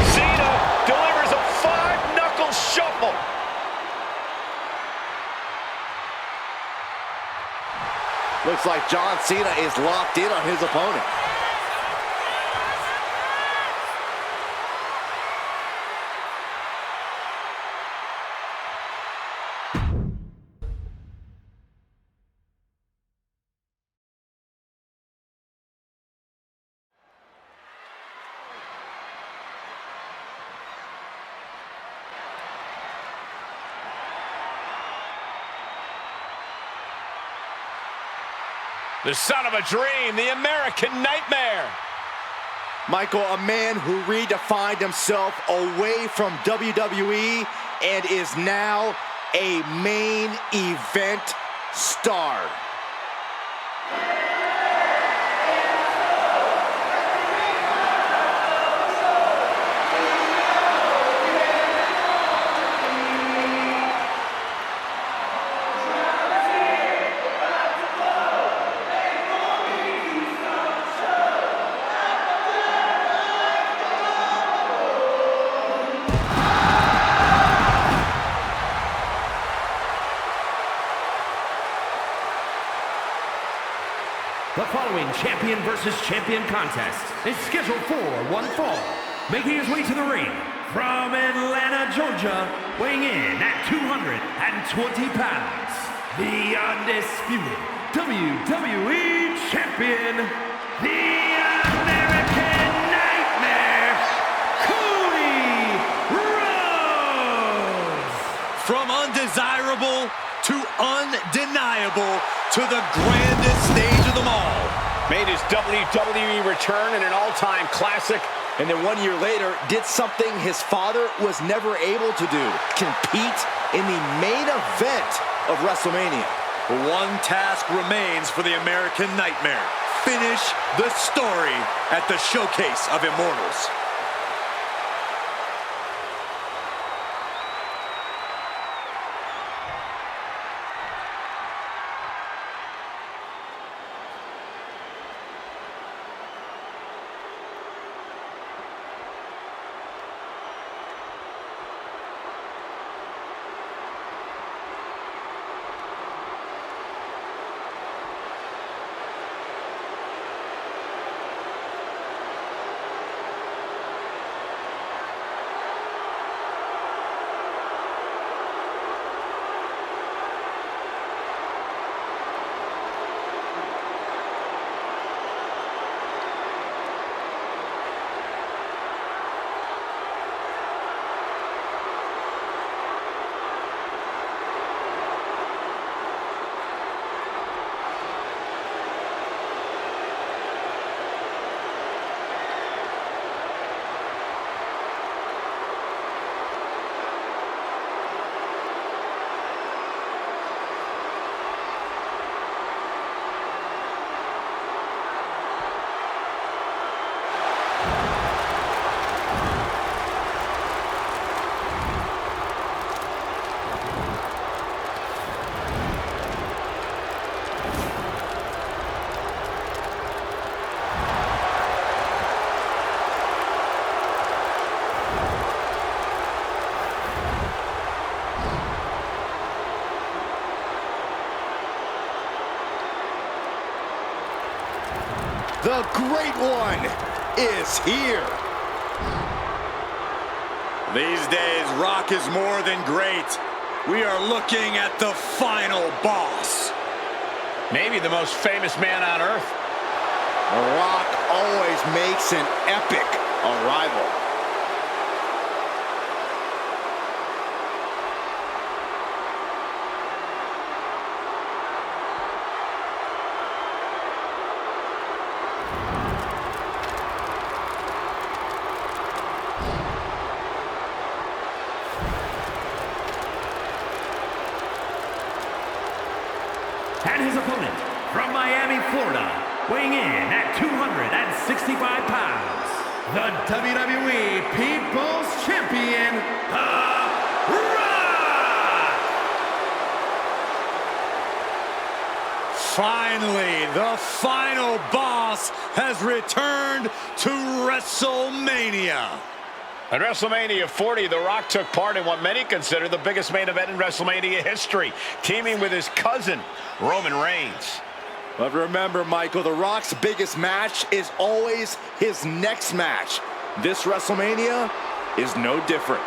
Cena delivers a 5-knuckle shuffle. Looks like John Cena is locked in on his opponent. The son of a dream, the American Nightmare. Michael, a man who redefined himself away from WWE and is now a main event star. The following champion versus champion contest is scheduled for one fall. Making his way to the ring from Atlanta, Georgia, weighing in at 220 pounds, the undisputed WWE Champion, the American Nightmare, Cody Rhodes. From undesirable to undeniable to the grandest stage of them all. Made his WWE return in an all-time classic. And then 1 year later, did something his father was never able to do. Compete in the main event of WrestleMania. One task remains for the American Nightmare. Finish the story at the Showcase of Immortals. The Great One is here. These days, Rock is more than great. We are looking at the final boss. Maybe the most famous man on earth. The Rock always makes an epic arrival. And his opponent, from Miami, Florida, weighing in at 265 pounds, the WWE People's Champion, The Rock! Finally, the final boss has returned to WrestleMania. At WrestleMania 40, The Rock took part in what many consider the biggest main event in WrestleMania history, teaming with his cousin, Roman Reigns. But remember, Michael, The Rock's biggest match is always his next match. This WrestleMania is no different.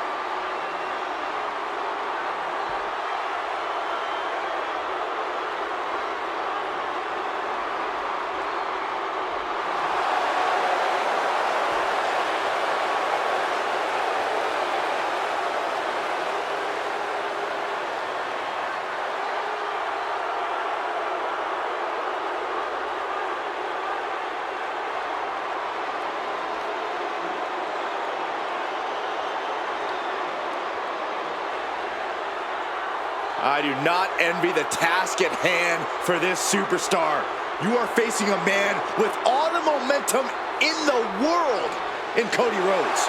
I do not envy the task at hand for this superstar. You are facing a man with all the momentum in the world in Cody Rhodes.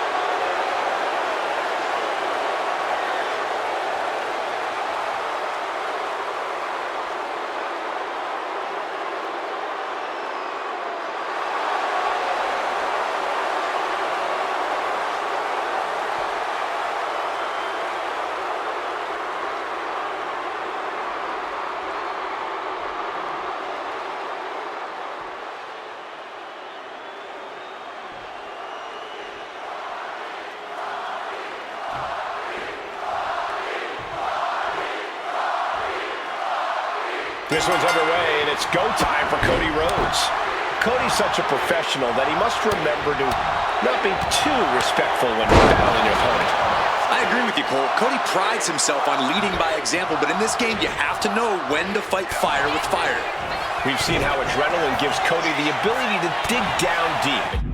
This one's underway, and it's go time for Cody Rhodes. Cody's such a professional that he must remember to not be too respectful when battling your opponent. I agree with you, Cole. Cody prides himself on leading by example, but in this game, you have to know when to fight fire with fire. We've seen how adrenaline gives Cody the ability to dig down deep.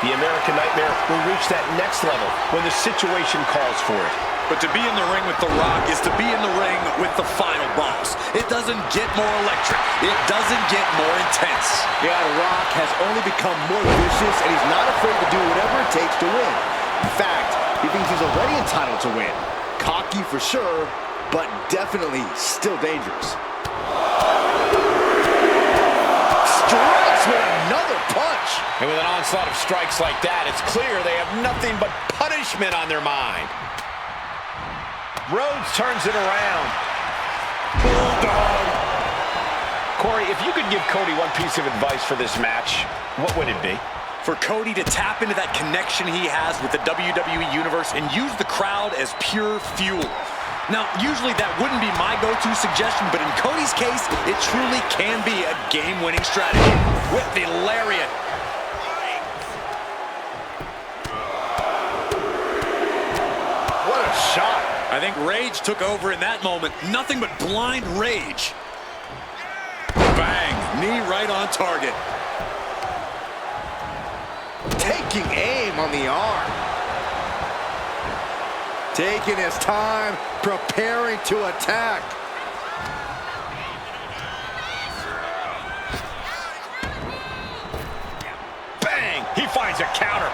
The American Nightmare will reach that next level when the situation calls for it. But to be in the ring with The Rock is to be in the ring with the final boss. It doesn't get more electric. It doesn't get more intense. Yeah, The Rock has only become more vicious, and he's not afraid to do whatever it takes to win. In fact, he thinks he's already entitled to win. Cocky for sure, but definitely still dangerous. Strikes with another punch. And with an onslaught of strikes like that, it's clear they have nothing but punishment on their mind. Rhodes turns it around. Bulldog. Corey, if you could give Cody one piece of advice for this match, what would it be? For Cody to tap into that connection he has with the WWE Universe and use the crowd as pure fuel. Now, usually that wouldn't be my go-to suggestion, but in Cody's case, it truly can be a game-winning strategy. With the lariat. What a shot. I think rage took over in that moment. Nothing but blind rage. Bang, knee right on target. Taking aim on the arm. Taking his time, preparing to attack. Bang! He finds a counter.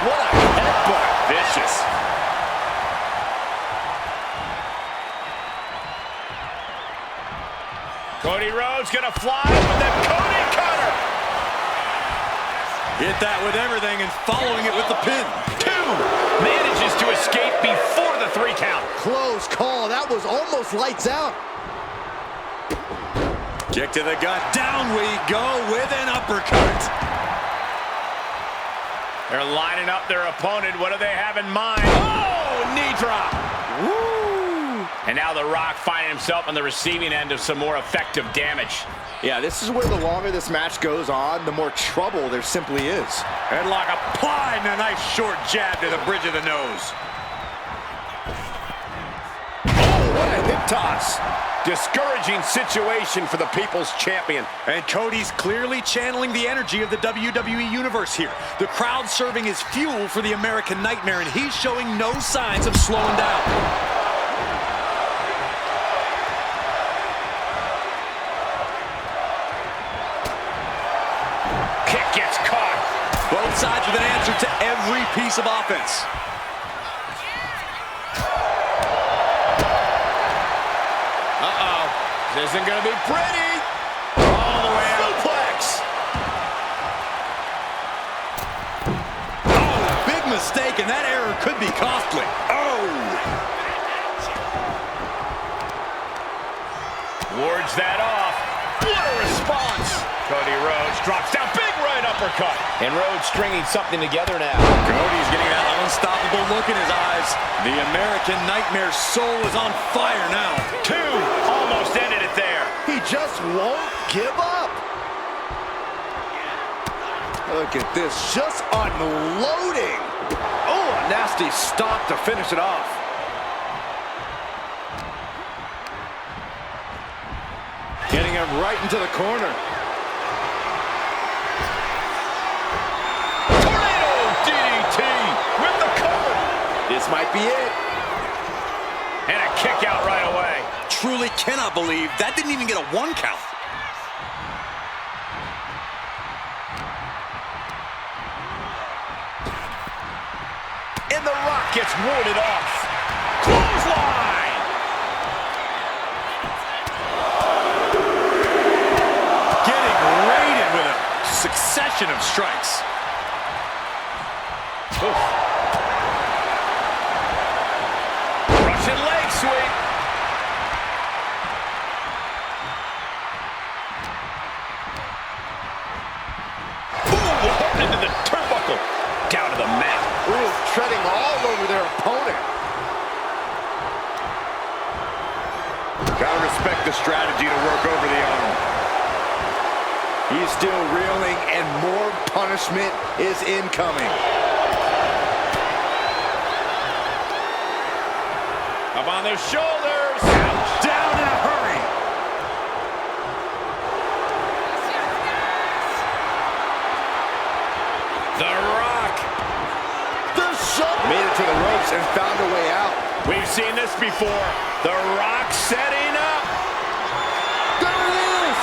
What a headbutt. Vicious. Cody Rhodes gonna fly with the Cody cutter. Hit that with everything and following it with the pin. Manages to escape before the 3 count. Close call. That was almost lights out. Kick to the gut. Down we go with an uppercut. They're lining up their opponent. What do they have in mind? Oh, knee drop. Woo! And now The Rock finding himself on the receiving end of some more effective damage. Yeah, this is where the longer this match goes on, the more trouble there simply is. Headlock applied and a nice short jab to the bridge of the nose. Oh, what a hip toss. Discouraging situation for the People's Champion. And Cody's clearly channeling the energy of the WWE Universe here. The crowd serving as fuel for the American Nightmare, and he's showing no signs of slowing down. Kick gets caught. Both sides with an answer to every piece of offense. This isn't going to be pretty. All the way out. Suplex. Oh, big mistake, and that error could be costly. Oh! Wards that off. What a response. Cody Rhodes drops down. Big right uppercut. And Rhodes stringing something together now. Cody's getting that unstoppable look in his eyes. The American Nightmare's soul is on fire now. Two. Almost ended it there. He just won't give up. Look at this, just unloading. Oh, a nasty stop to finish it off. Getting him right into the corner. Tornado DDT with the cover. This might be it. And a kick out right away. Truly cannot believe that didn't even get a 1 count. And The Rock gets warded off. Clothesline. Getting raided with a succession of strikes. Oof. Russian leg sweep. Ooh, hooked into the turnbuckle. Down to the mat. Ooh, treading all over their opponent. Gotta respect the strategy to work over the arm. He's still reeling, and more punishment is incoming. Up on their shoulders. Down in a hurry. The Rock. The shove made it to the ropes and found a way out. We've seen this before. The Rock setting up. There it is!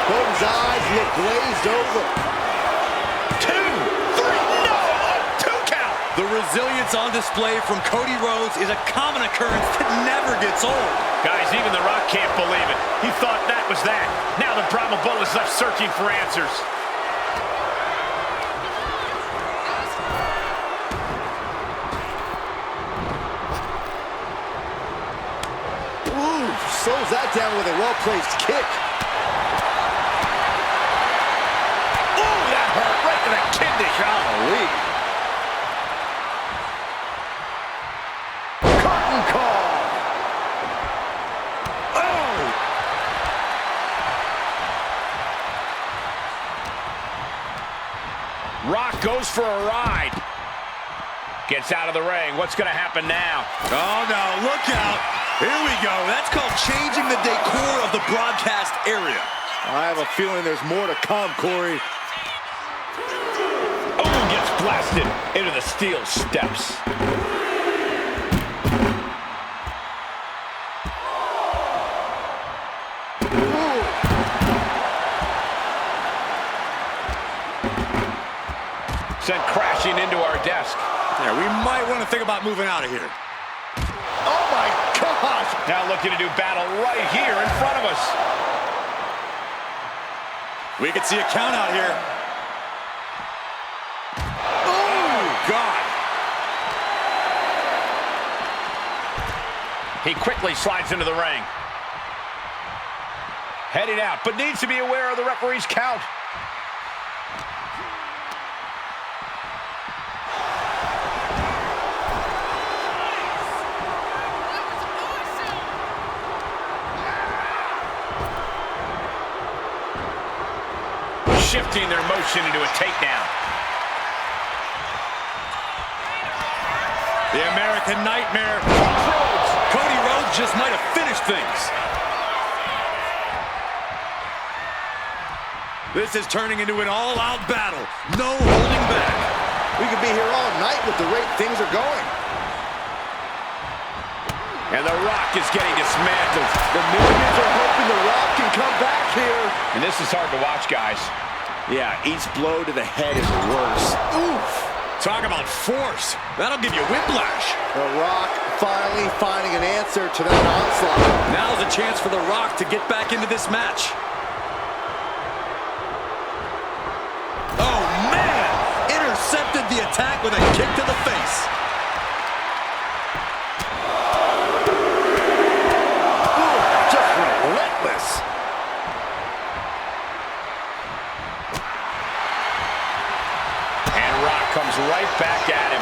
Cody's eyes look glazed over. 2, 3, no! A 2 count! The resilience on display from Cody Rhodes is a common occurrence that never gets old. Guys, even The Rock can't believe it. He thought that was that. Now the Brahma Bull is left searching for answers. Ooh, slows that down with a well-placed kick. Ooh, that hurt right to the kidney. Golly. Curtain call. Oh! Rock goes for a ride. Gets out of the ring. What's going to happen now? Oh, no, look out. Here we go. That's called changing the decor of the broadcast area. I have a feeling there's more to come, Corey. Oh, gets blasted into the steel steps. Sent crashing into our desk. Yeah, we might want to think about moving out of here. Oh, my gosh! Now looking to do battle right here in front of us. We could see a count out here. Oh, God. He quickly slides into the ring. Heading out, but needs to be aware of the referee's count. Shifting their motion into a takedown. The American Nightmare. Cody Rhodes just might have finished things. This is turning into an all-out battle. No holding back. We could be here all night with the rate things are going. And The Rock is getting dismantled. The millions are hoping The Rock can come back here. And this is hard to watch, guys. Yeah, each blow to the head is worse. Oof. Talk about force. That'll give you whiplash. The Rock finally finding an answer to that onslaught. Now's a chance for The Rock to get back into this match. Oh, man! Intercepted the attack with a kick to the face. Ooh, just relentless. And Rock comes right back at him.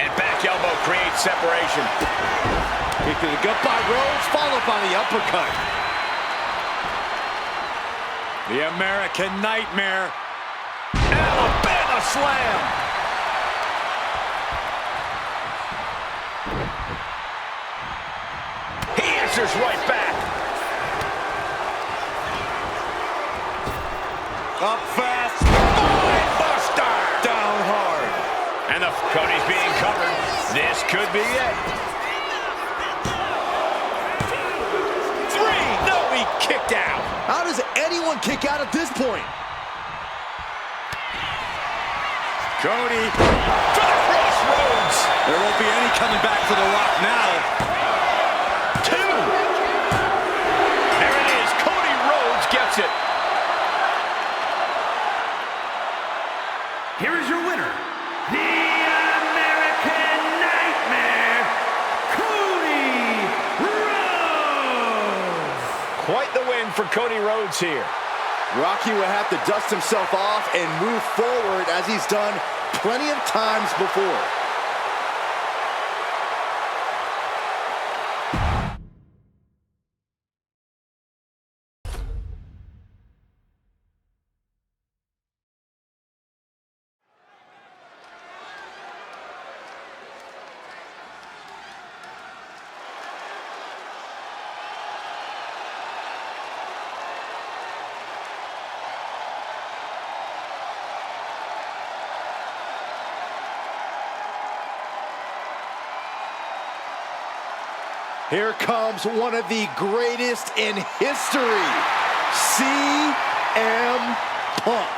And back elbow creates separation. Kick to the gut by Rhodes, followed by the uppercut. The American Nightmare. Alabama slam. He answers right back. Up fast. Spine buster. Down hard. And Cody's being covered. This could be it. 3. No, he kicked out. How does anyone kick out at this point? Cody. For the crossroads. There won't be any coming back for The Rock now. 2. There it is. Cody Rhodes gets it. Here is your winner, the American Nightmare, Cody Rhodes. Quite the win for Cody Rhodes here. Rocky will have to dust himself off and move forward as he's done plenty of times before. Here comes one of the greatest in history, CM Punk.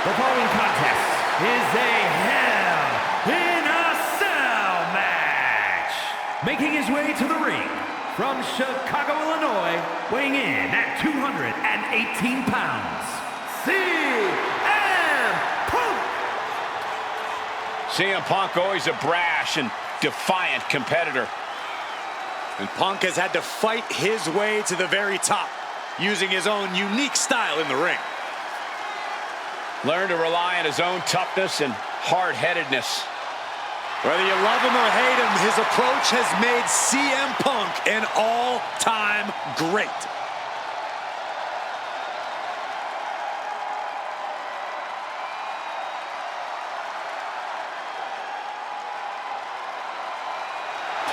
The following contest is a Hell in a Cell match. Making his way to the ring from Chicago, Illinois, weighing in at 218 pounds, CM Punk. CM Punk always a brash and defiant competitor. And Punk has had to fight his way to the very top, using his own unique style in the ring. Learned to rely on his own toughness and hard-headedness. Whether you love him or hate him, his approach has made CM Punk an all-time great.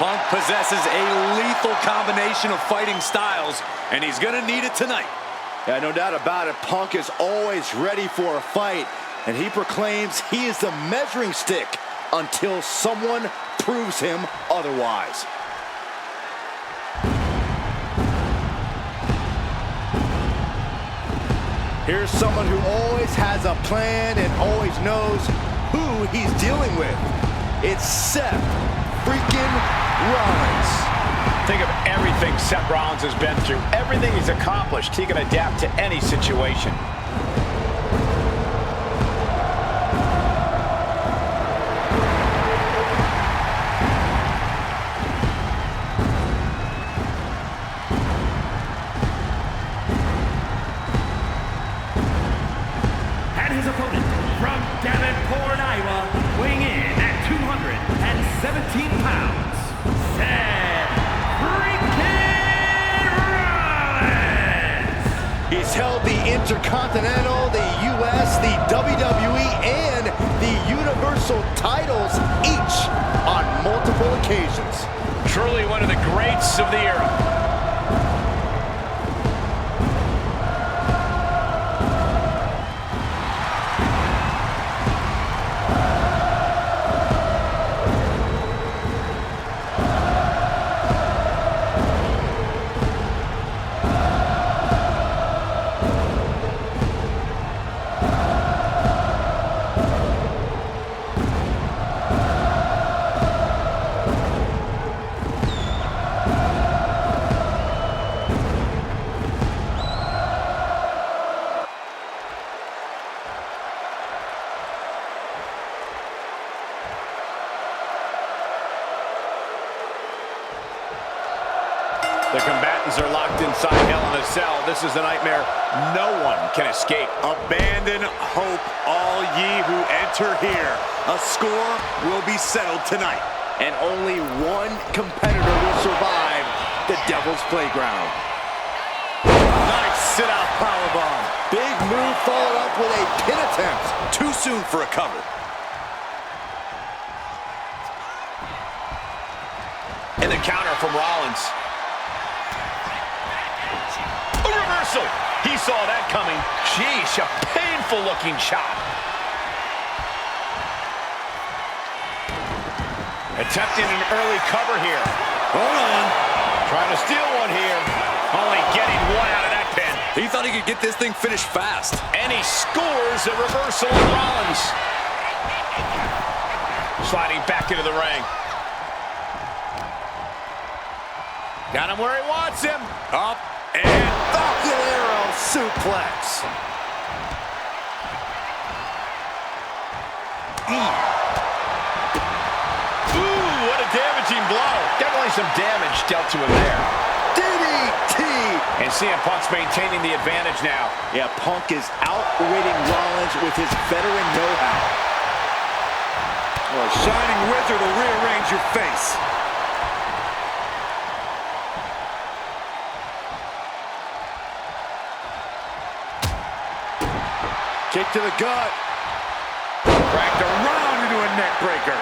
Punk possesses a lethal combination of fighting styles, and he's going to need it tonight. Yeah, no doubt about it. Punk is always ready for a fight, and he proclaims he is the measuring stick until someone proves him otherwise. Here's someone who always has a plan and always knows who he's dealing with. It's Seth freaking Rollins. Think of everything Seth Rollins has been through, everything he's accomplished. He can adapt to any situation. 217 pounds, Seth freaking Rollins. He's held the Intercontinental, the US, the WWE, and the Universal titles, each on multiple occasions. Truly one of the greats of the era. The combatants are locked inside Hell in a Cell. This is a nightmare no one can escape. Abandon hope, all ye who enter here. A score will be settled tonight, and only one competitor will survive the Devil's Playground. Nice sit-out powerbomb. Big move followed up with a pin attempt. Too soon for a cover. And the counter from Rollins. A reversal. He saw that coming. Sheesh, a painful-looking chop. Attempting an early cover here. Hold on. Trying to steal one here. Only getting one out of that pin. He thought he could get this thing finished fast. And he scores a reversal on Rollins. Sliding back into the ring. Got him where he wants him. Up and Falcon Arrow suplex. Ooh, what a damaging blow. Definitely some damage dealt to him there. DDT. And CM Punk's maintaining the advantage now. Yeah, Punk is outwitting Rollins with his veteran know-how. Well, a shining wizard will rearrange your face. Kick to the gut. Cracked around into a neck breaker.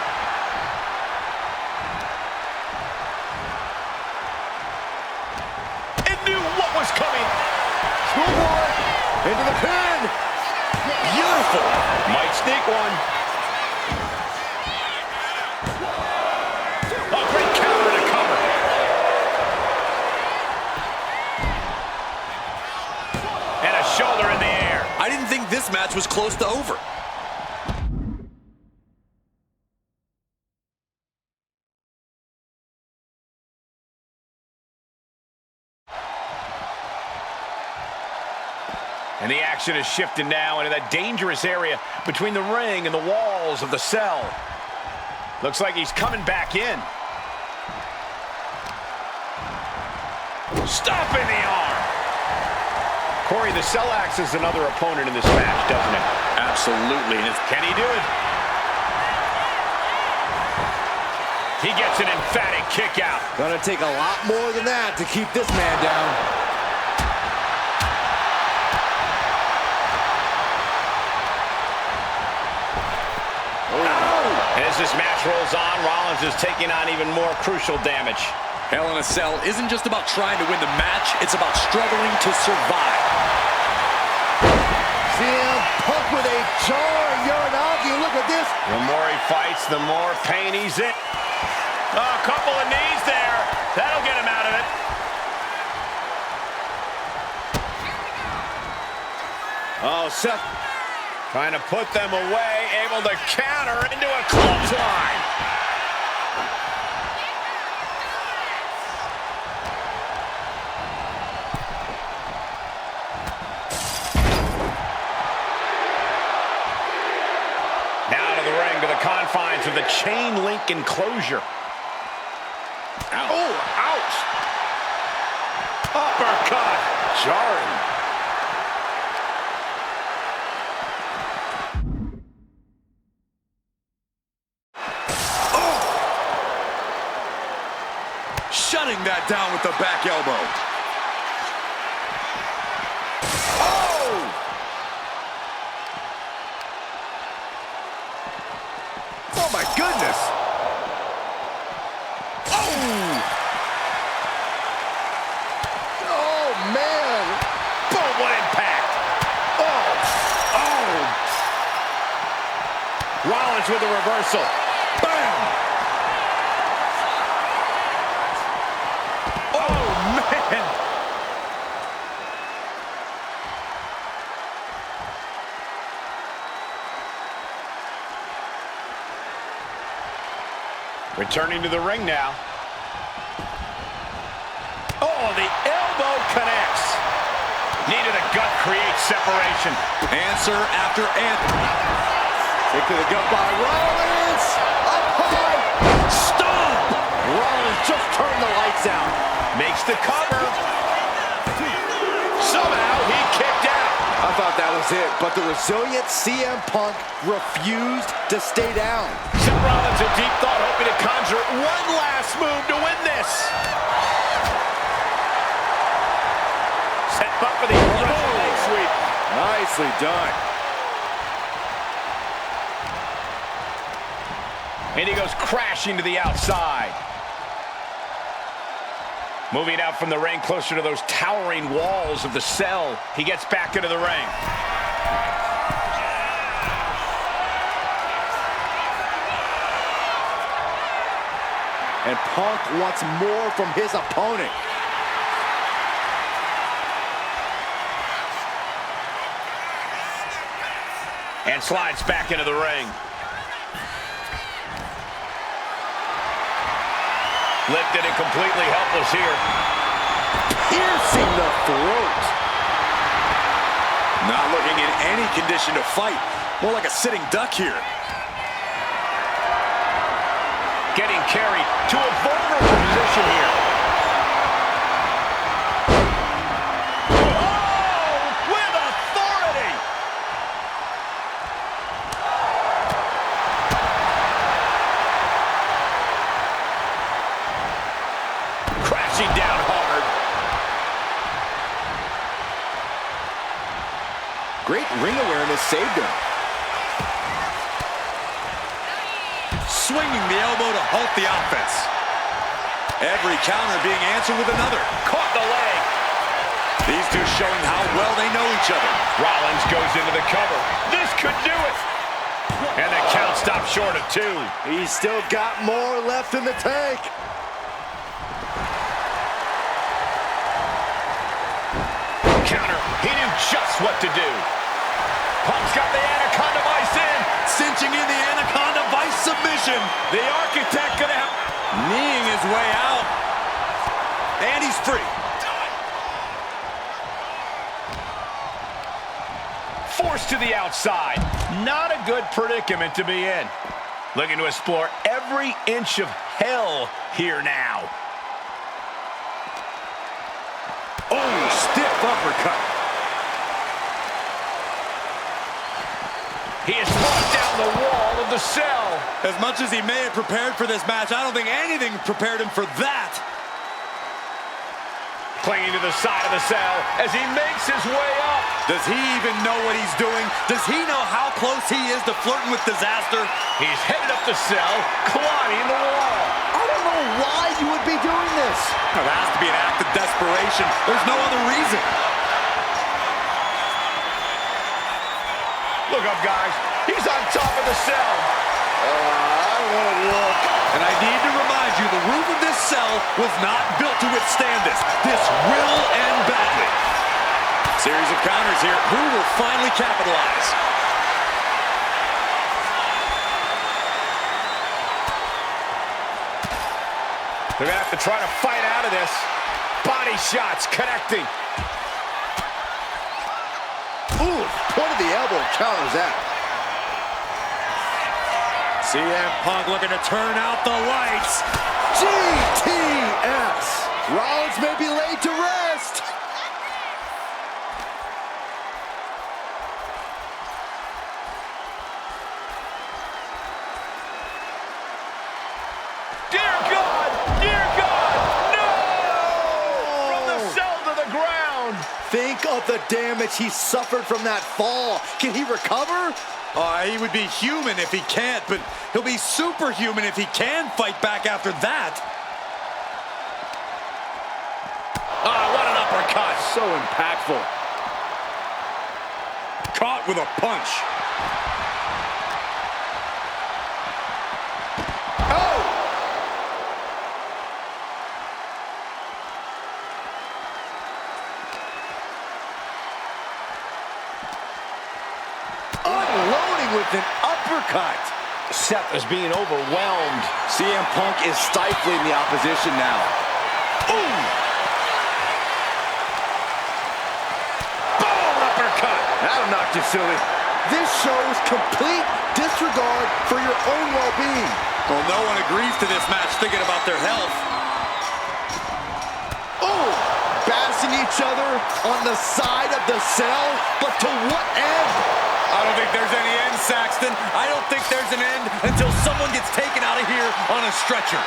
And knew what was coming. Schoolboy into the pin. Beautiful. Might sneak one. A great counter to cover. And a shoulder in the air. I didn't think this match was close to over. And the action is shifting now into that dangerous area between the ring and the walls of the cell. Looks like he's coming back in. Stomping the arm. Corey, the cell acts as another opponent in this match, doesn't it? Absolutely. And Can he do it? He gets an emphatic kick out. Gonna take a lot more than that to keep this man down. And as this match rolls on, Rollins is taking on even more crucial damage. Hell in a Cell isn't just about trying to win the match, it's about struggling to survive. CM Punk with a jarring Uranagi. Look at this. The more he fights, the more pain he's in. Oh, a couple of knees there. That'll get him out of it. Oh, Seth. Trying to put them away, able to counter into a clothesline. Now to the ring, to the confines of the chain link enclosure. Oh, ouch! Uppercut, jarring. that down with the back elbow. Oh my goodness! Oh man! Boom, what impact! Rollins with a reversal. Bam! Oh man! Returning to the ring now. Oh, the elbow connects. Knee to the gut creates separation. Answer after answer. Kick to the gut by Rollins. Up high. Stomp. Rollins just turned the lights out. Makes the cover. Somehow he kicked out. I thought that was it, but the resilient CM Punk refused to stay down. Seth Rollins in deep thought, hoping to conjure one last move to win this. Set up for the leg sweep. Nicely done. And he goes crashing to the outside. Moving out from the ring closer to those towering walls of the cell. He gets back into the ring. And Punk wants more from his opponent. And slides back into the ring. Lifted and completely helpless here. Piercing the throat. Not looking in any condition to fight. More like a sitting duck here. Getting carried to a vulnerable position here. Oh, with authority. Crashing down hard. Great ring awareness saved him. Swinging the elbow to halt the offense. Every counter being answered with another. Caught the leg. These two showing how well they know each other. Rollins goes into the cover. This could do it. And the count stopped short of 2. He's still got more left in the tank. Counter. He knew just what to do. Punk's got the Anaconda Vice in. Cinching in the Anaconda Vice submission. The Architect gonna have... Kneeing his way out. And he's free. Forced to the outside. Not a good predicament to be in. Looking to explore every inch of hell here now. Oh, stiff uppercut. He has brought down the wall of the cell. As much as he may have prepared for this match, I don't think anything prepared him for that. Clinging to the side of the cell as he makes his way up. Does he even know what he's doing? Does he know how close he is to flirting with disaster? He's headed up the cell, climbing the wall. I don't know why you would be doing this. It has to be an act of desperation. There's no other reason. Look up, guys. He's on top of the cell. I want to look. And I need to remind you, the roof of this cell was not built to withstand this. This will end badly. Series of counters here. Who will finally capitalize? They're going to have to try to fight out of this. Body shots connecting. Ooh, point of the elbow counters that. CM Punk looking to turn out the lights. GTS. Rollins may be laid to rest. Dear God! Dear God! No! of the damage he suffered from that fall. Can he recover? He would be human if he can't, but he'll be superhuman if he can fight back after that. What an uppercut. So impactful. Caught with a punch. Unloading with an uppercut. Seth is being overwhelmed. CM Punk is stifling the opposition now. Boom! Uppercut. That'll knock you silly. This shows complete disregard for your own well-being. Well, no one agrees to this match thinking about their health. Bashing each other on the side of the cell, but to what end? I don't think there's any end, Saxton. I don't think there's an end until someone gets taken out of here on a stretcher.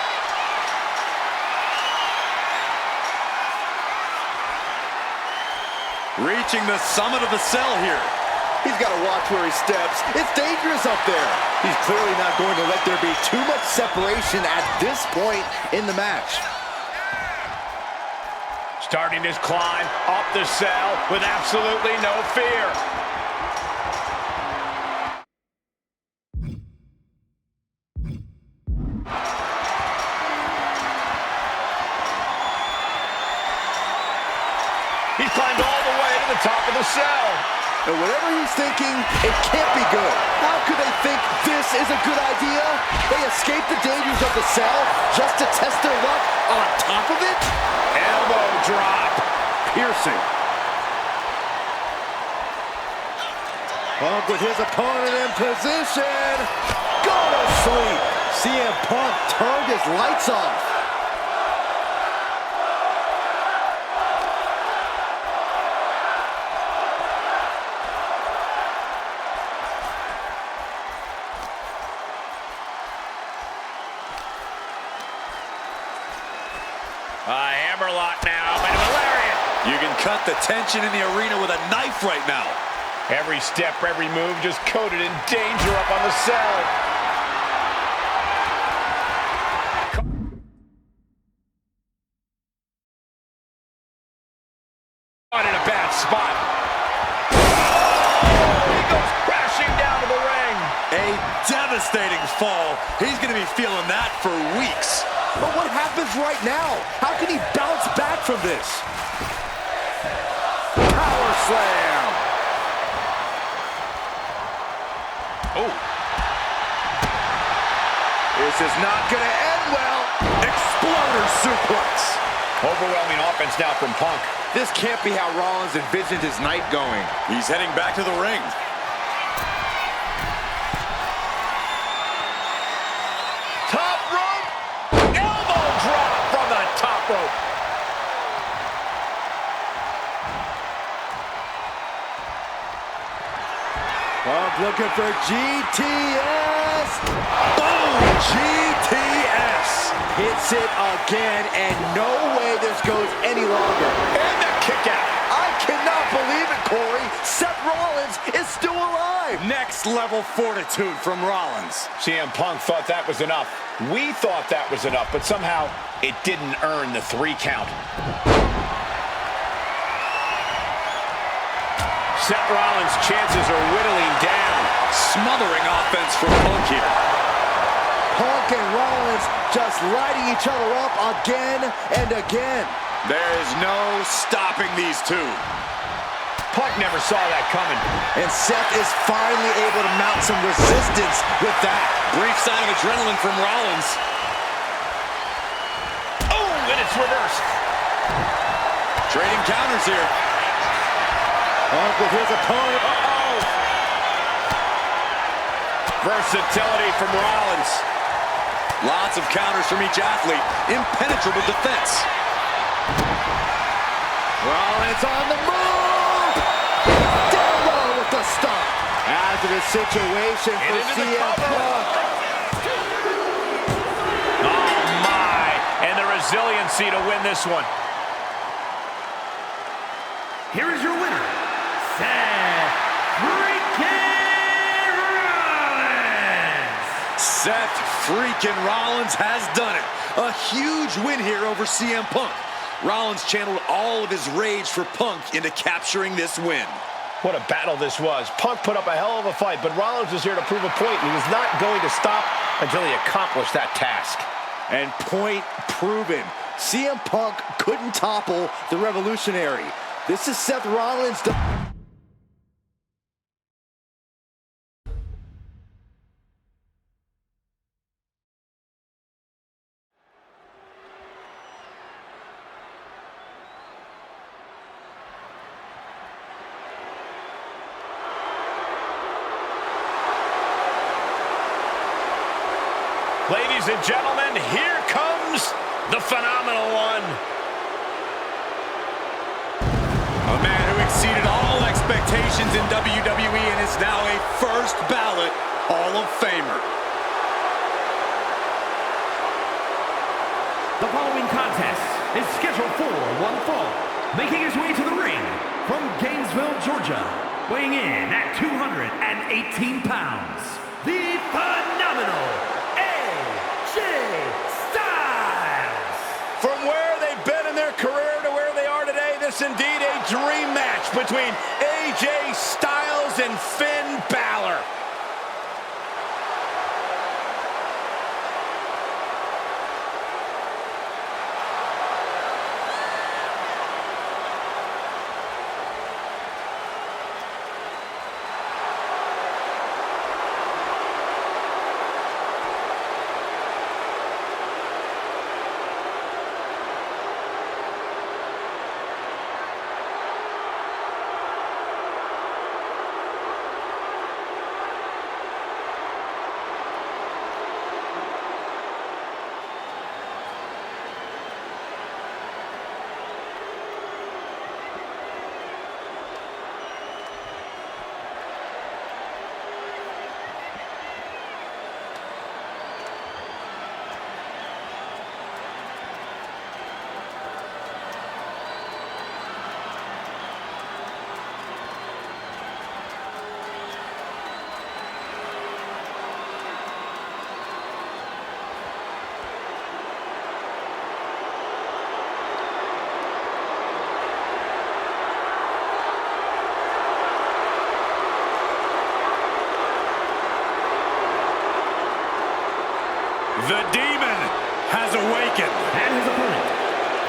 Reaching the summit of the cell here. He's got to watch where he steps. It's dangerous up there. He's clearly not going to let there be too much separation at this point in the match. Starting his climb up the cell with absolutely no fear. He's climbed all the way to the top of the cell. And whatever he's thinking, it can't be good. How could they think this is a good idea? They escaped the dangers of the cell just to test their luck on top of it? Elbow drop. Piercing. Punk with his opponent in position. Go to sleep. CM Punk turned his lights off. Hammerlock now, and a lariat. You can cut the tension in the arena with a knife right now. Every step, every move just coated in danger up on the cell. Caught in a bad spot. He goes crashing down to the ring. A devastating fall. He's going to be feeling that for weeks. But what happens right now? How can he bounce back from this? Power slam. This is not going to end well. Exploder suplex. Overwhelming offense now from Punk. This can't be how Rollins envisioned his night going. He's heading back to the ring. Top rope. Elbow drop from the top rope. Punk looking for GTS. Boom! GTS. Hits it again, and no way this goes any longer. And the kick out. I cannot believe it, Corey. Seth Rollins is still alive. Next level fortitude from Rollins. CM Punk thought that was enough. We thought that was enough, but somehow it didn't earn the 3 count. Seth Rollins' chances are whittling down. Smothering offense from Punk here. Punk and Rollins just lighting each other up again and again. There is no stopping these two. Punk never saw that coming. And Seth is finally able to mount some resistance with that. Brief sign of adrenaline from Rollins. Oh, and it's reversed. Trading counters here. Punk with his opponent. Uh-oh. Versatility from Rollins. Lots of counters from each athlete. Impenetrable defense. Rollins on the move. Down low with the stomp. Hazardous situation for CM Punk. Oh, my. And the resiliency to win this one. here is your winner, Seth freaking Rollins! Seth freaking Rollins has done it. A huge win here over CM Punk. Rollins channeled all of his rage for Punk into capturing this win. What a battle this was. Punk put up a hell of a fight, but Rollins was here to prove a point, and he was not going to stop until he accomplished that task. And point proven. CM Punk couldn't topple the Revolutionary. This is Seth Rollins. Ladies and gentlemen, here comes the phenomenal one. A man who exceeded all expectations in WWE and is now a first ballot Hall of Famer. The following contest is scheduled for one fall. Making his way to the ring from Gainesville, Georgia, weighing in at 218 pounds, the phenomenal Styles! From where they've been in their career to where they are today, this is indeed a dream match between AJ Styles and Finn Balor. The Demon has awakened. And his opponent,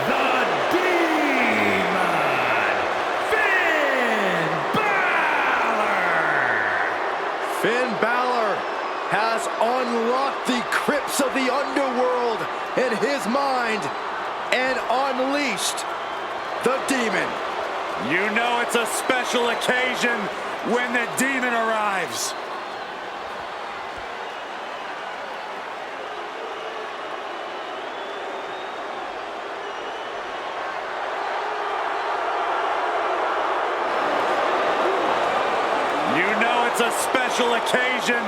the Demon, Finn Balor! Finn Balor has unlocked the crypts of the underworld in his mind and unleashed the Demon. You know it's a special occasion when the Demon arrives. It's a special occasion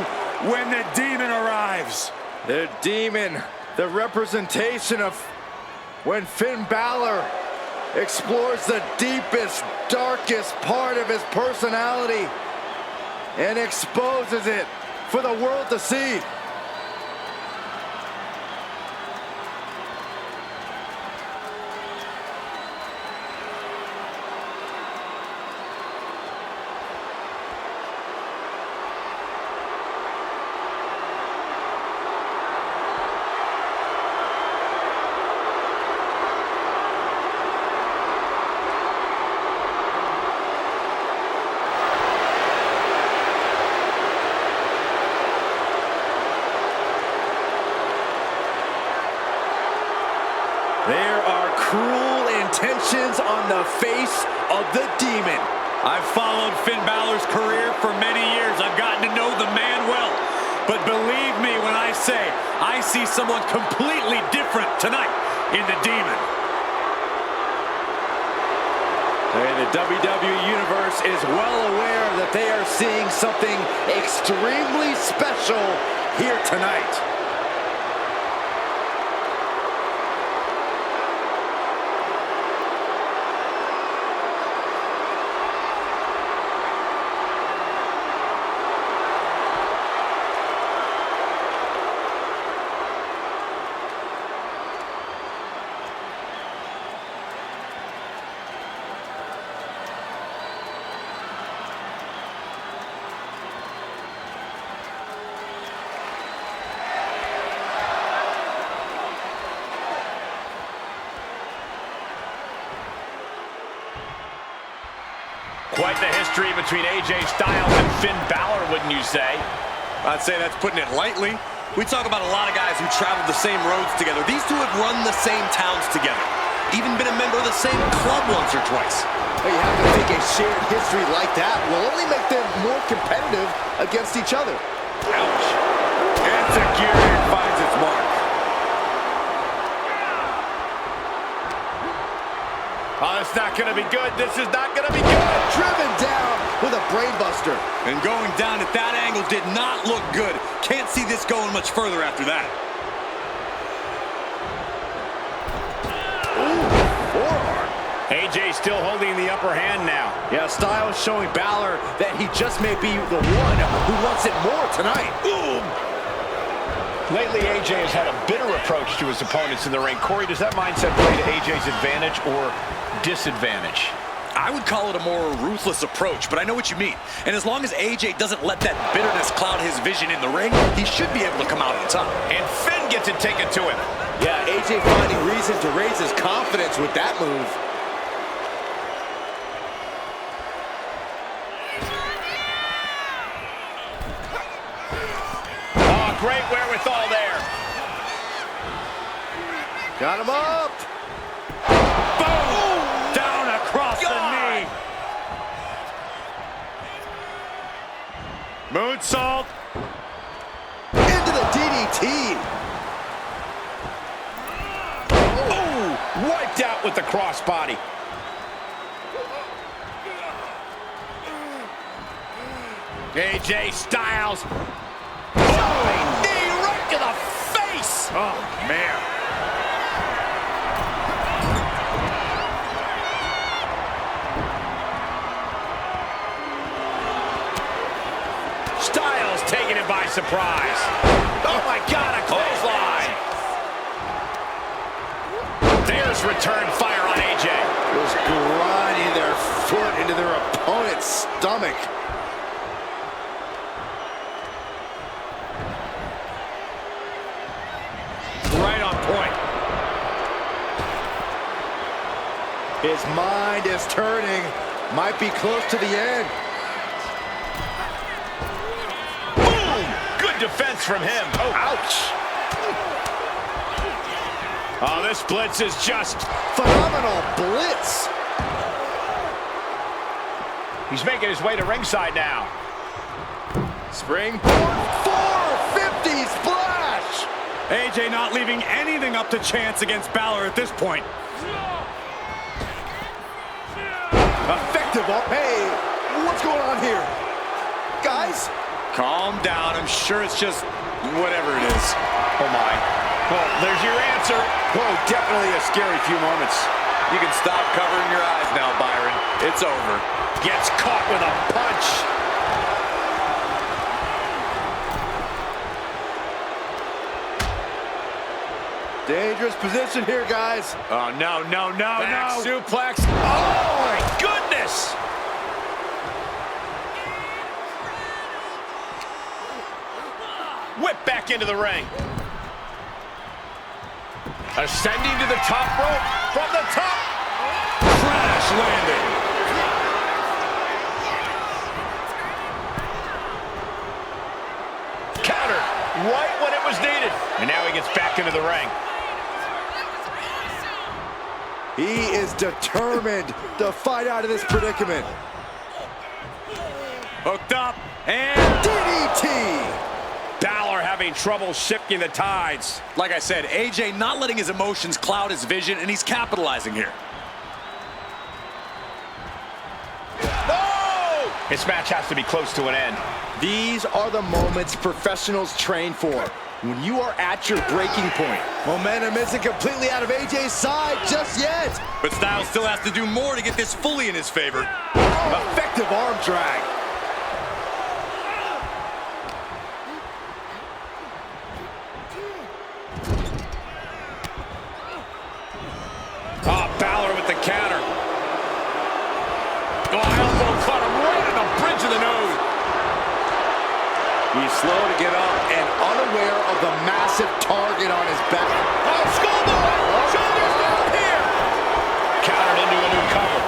when the Demon arrives. The Demon, the representation of when Finn Balor explores the deepest, darkest part of his personality and exposes it for the world to see. There are cruel intentions on the face of the Demon. I've followed Finn Balor's career for many years. I've gotten to know the man well. But believe me when I say, I see someone completely different tonight in the Demon. And the WWE Universe is well aware that they are seeing something extremely special here tonight. Quite the history between AJ Styles and Finn Balor, wouldn't you say? I'd say that's putting it lightly. We talk about a lot of guys who traveled the same roads together. These two have run the same towns together. Even been a member of the same club once or twice. You have to think a shared history like that will only make them more competitive against each other. Ouch. Enziguri finds its mark. Oh, it's not going to be good. This is not going to be good. Driven down with a brainbuster. And going down at that angle did not look good. Can't see this going much further after that. AJ still holding the upper hand now. Yeah, Styles showing Balor that he just may be the one who wants it more tonight. Boom! Lately, AJ has had a bitter approach to his opponents in the ring. Corey, does that mindset play to AJ's advantage or disadvantage? I would call it a more ruthless approach, but I know what you mean. And as long as AJ doesn't let that bitterness cloud his vision in the ring, he should be able to come out on top. And Finn gets it taken to him. Yeah, AJ finding reason to raise his confidence with that move. Great wherewithal there. Got him up. Boom! Down across the knee. Moonsault. Into the DDT. Oh, wiped out with the crossbody. AJ Styles. Knee right to the face. Oh, man. Styles taking it by surprise. Oh, my God, a clothesline. There's return fire on AJ. Just grinding their foot into their opponent's stomach. Right on point. His mind is turning. Might be close to the end. Boom! Good defense from him. Oh, ouch. Oh, this blitz is just Phenomenal blitz. He's making his way to ringside now. Springboard 450 splash. AJ not leaving anything up to chance against Balor at this point. Effective. Hey, what's going on here? Guys? Calm down. I'm sure it's just whatever it is. Oh, my. Well, there's your answer. Whoa, definitely a scary few moments. You can stop covering your eyes now, Byron. It's over. Gets caught with a punch. Dangerous position here, guys. Oh, no, no, no, Back no. suplex. Oh, my goodness. Whip back into the ring. Ascending to the top rope from the top. Crash landing. Counter right when it was needed. And now he gets back into the ring. He is determined to fight out of this predicament. Hooked up and DDT. Balor having trouble shifting the tides. Like I said, AJ not letting his emotions cloud his vision, and he's capitalizing here. No! This match has to be close to an end. These are the moments professionals train for. When you are at your breaking point. Momentum isn't completely out of AJ's side just yet. But Styles still has to do more to get this fully in his favor. Effective arm drag. Ah, Balor with the counter. Oh, elbow caught him right on the bridge of the nose. He's slow to get up and unaware of the massive target on his back. Oh, schoolboy! Shoulders down here! Countered into a new cover.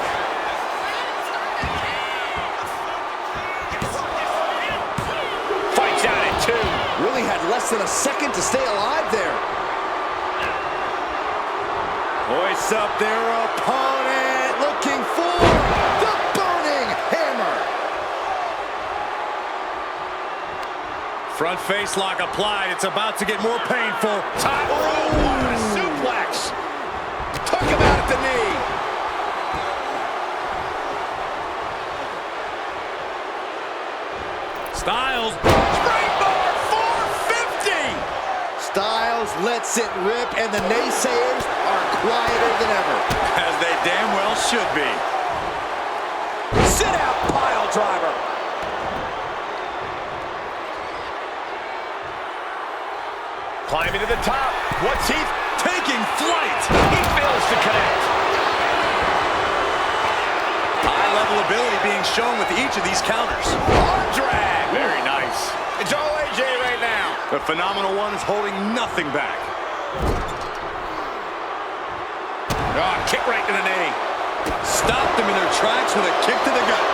less than a second to stay alive there. Hoists up their opponent, looking for the burning hammer. Front face lock applied. It's about to get more painful. Top rope, what a suplex. Took him out at the knee. Styles. Springboard 450. Styles lets it rip, and the naysayers are quieter than ever. As they damn well should be. Sit out pile driver. Climbing to the top. What's he Taking flight. He fails to connect. High level ability being shown with each of these counters. Arm drag. Very nice. It's all AJ right now. The Phenomenal One is holding nothing back. Kick right to the knee. Stopped them in their tracks with a kick to the gut.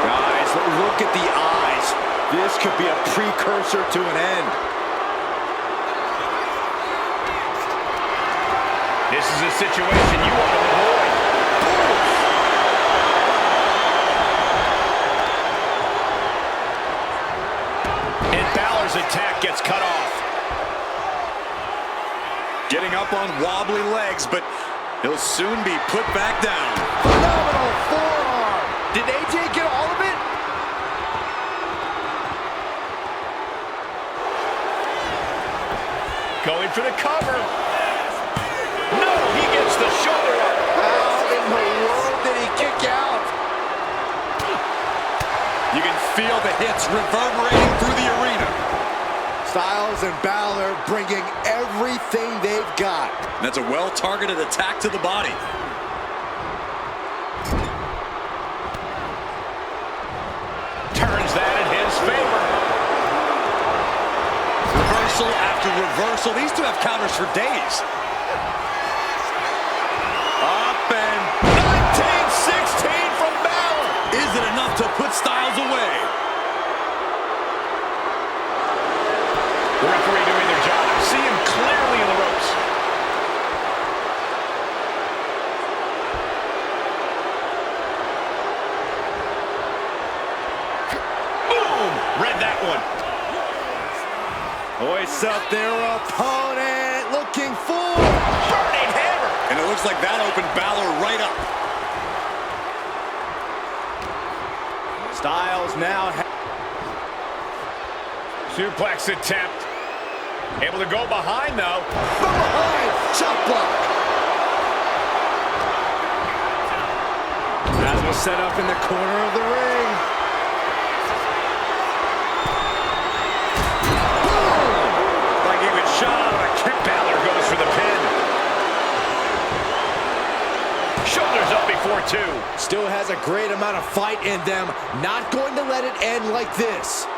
Guys, look at the eyes. This could be a precursor to an end. This is a situation you want to avoid. And Balor's attack gets cut off. Getting up on wobbly legs, but he'll soon be put back down. Phenomenal forearm. Did AJ get all of it? Going for the cover. No, he gets the shoulder up. How in the world did he kick out? You can feel the hits reverberating through the arena. Styles and Balor bringing everything they've got. And that's a well-targeted attack to the body. Turns that in his favor. Reversal after reversal. These two have counters for days. Up and 19-16 from Balor. is it enough to put Styles away? The referee doing their job. See him clearly in the ropes. Boom! Read that one. Hoists up their opponent, looking for Burning hammer. And it looks like that opened Balor right up. Styles now. Suplex attempt. Able to go behind, though. From behind, chop block. As was set up in the corner of the ring. Boom! Like he was shot out of a kick. Balor goes for the pin. Shoulders up before two. Still has a great amount of fight in them. Not going to let it end like this.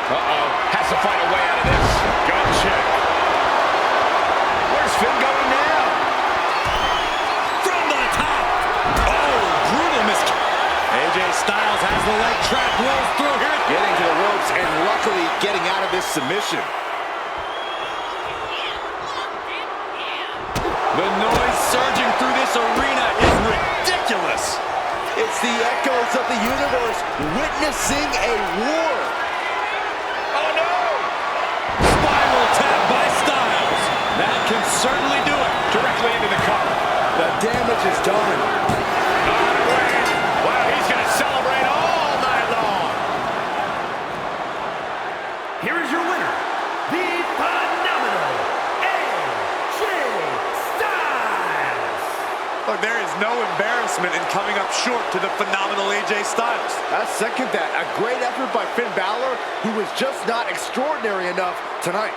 Has to find a way out of this. Gut check. Where's Finn going now? From the top. Oh, brutal miss. AJ Styles has the leg trap, rolls through here. Getting to the ropes and luckily getting out of this submission. The noise surging through this arena is ridiculous. It's the echoes of the universe witnessing a war. Oh, no! Spiral tap by Styles. That can certainly do it. Directly into the cover. The damage is done. Wow, he's going to celebrate all night long. Here is your winner, the Phenomenal AJ Styles. Look, there is no embarrassment in coming up short to the Phenomenal AJ Styles. I second that. A great effort by Finn Balor, who was just not extraordinary enough tonight.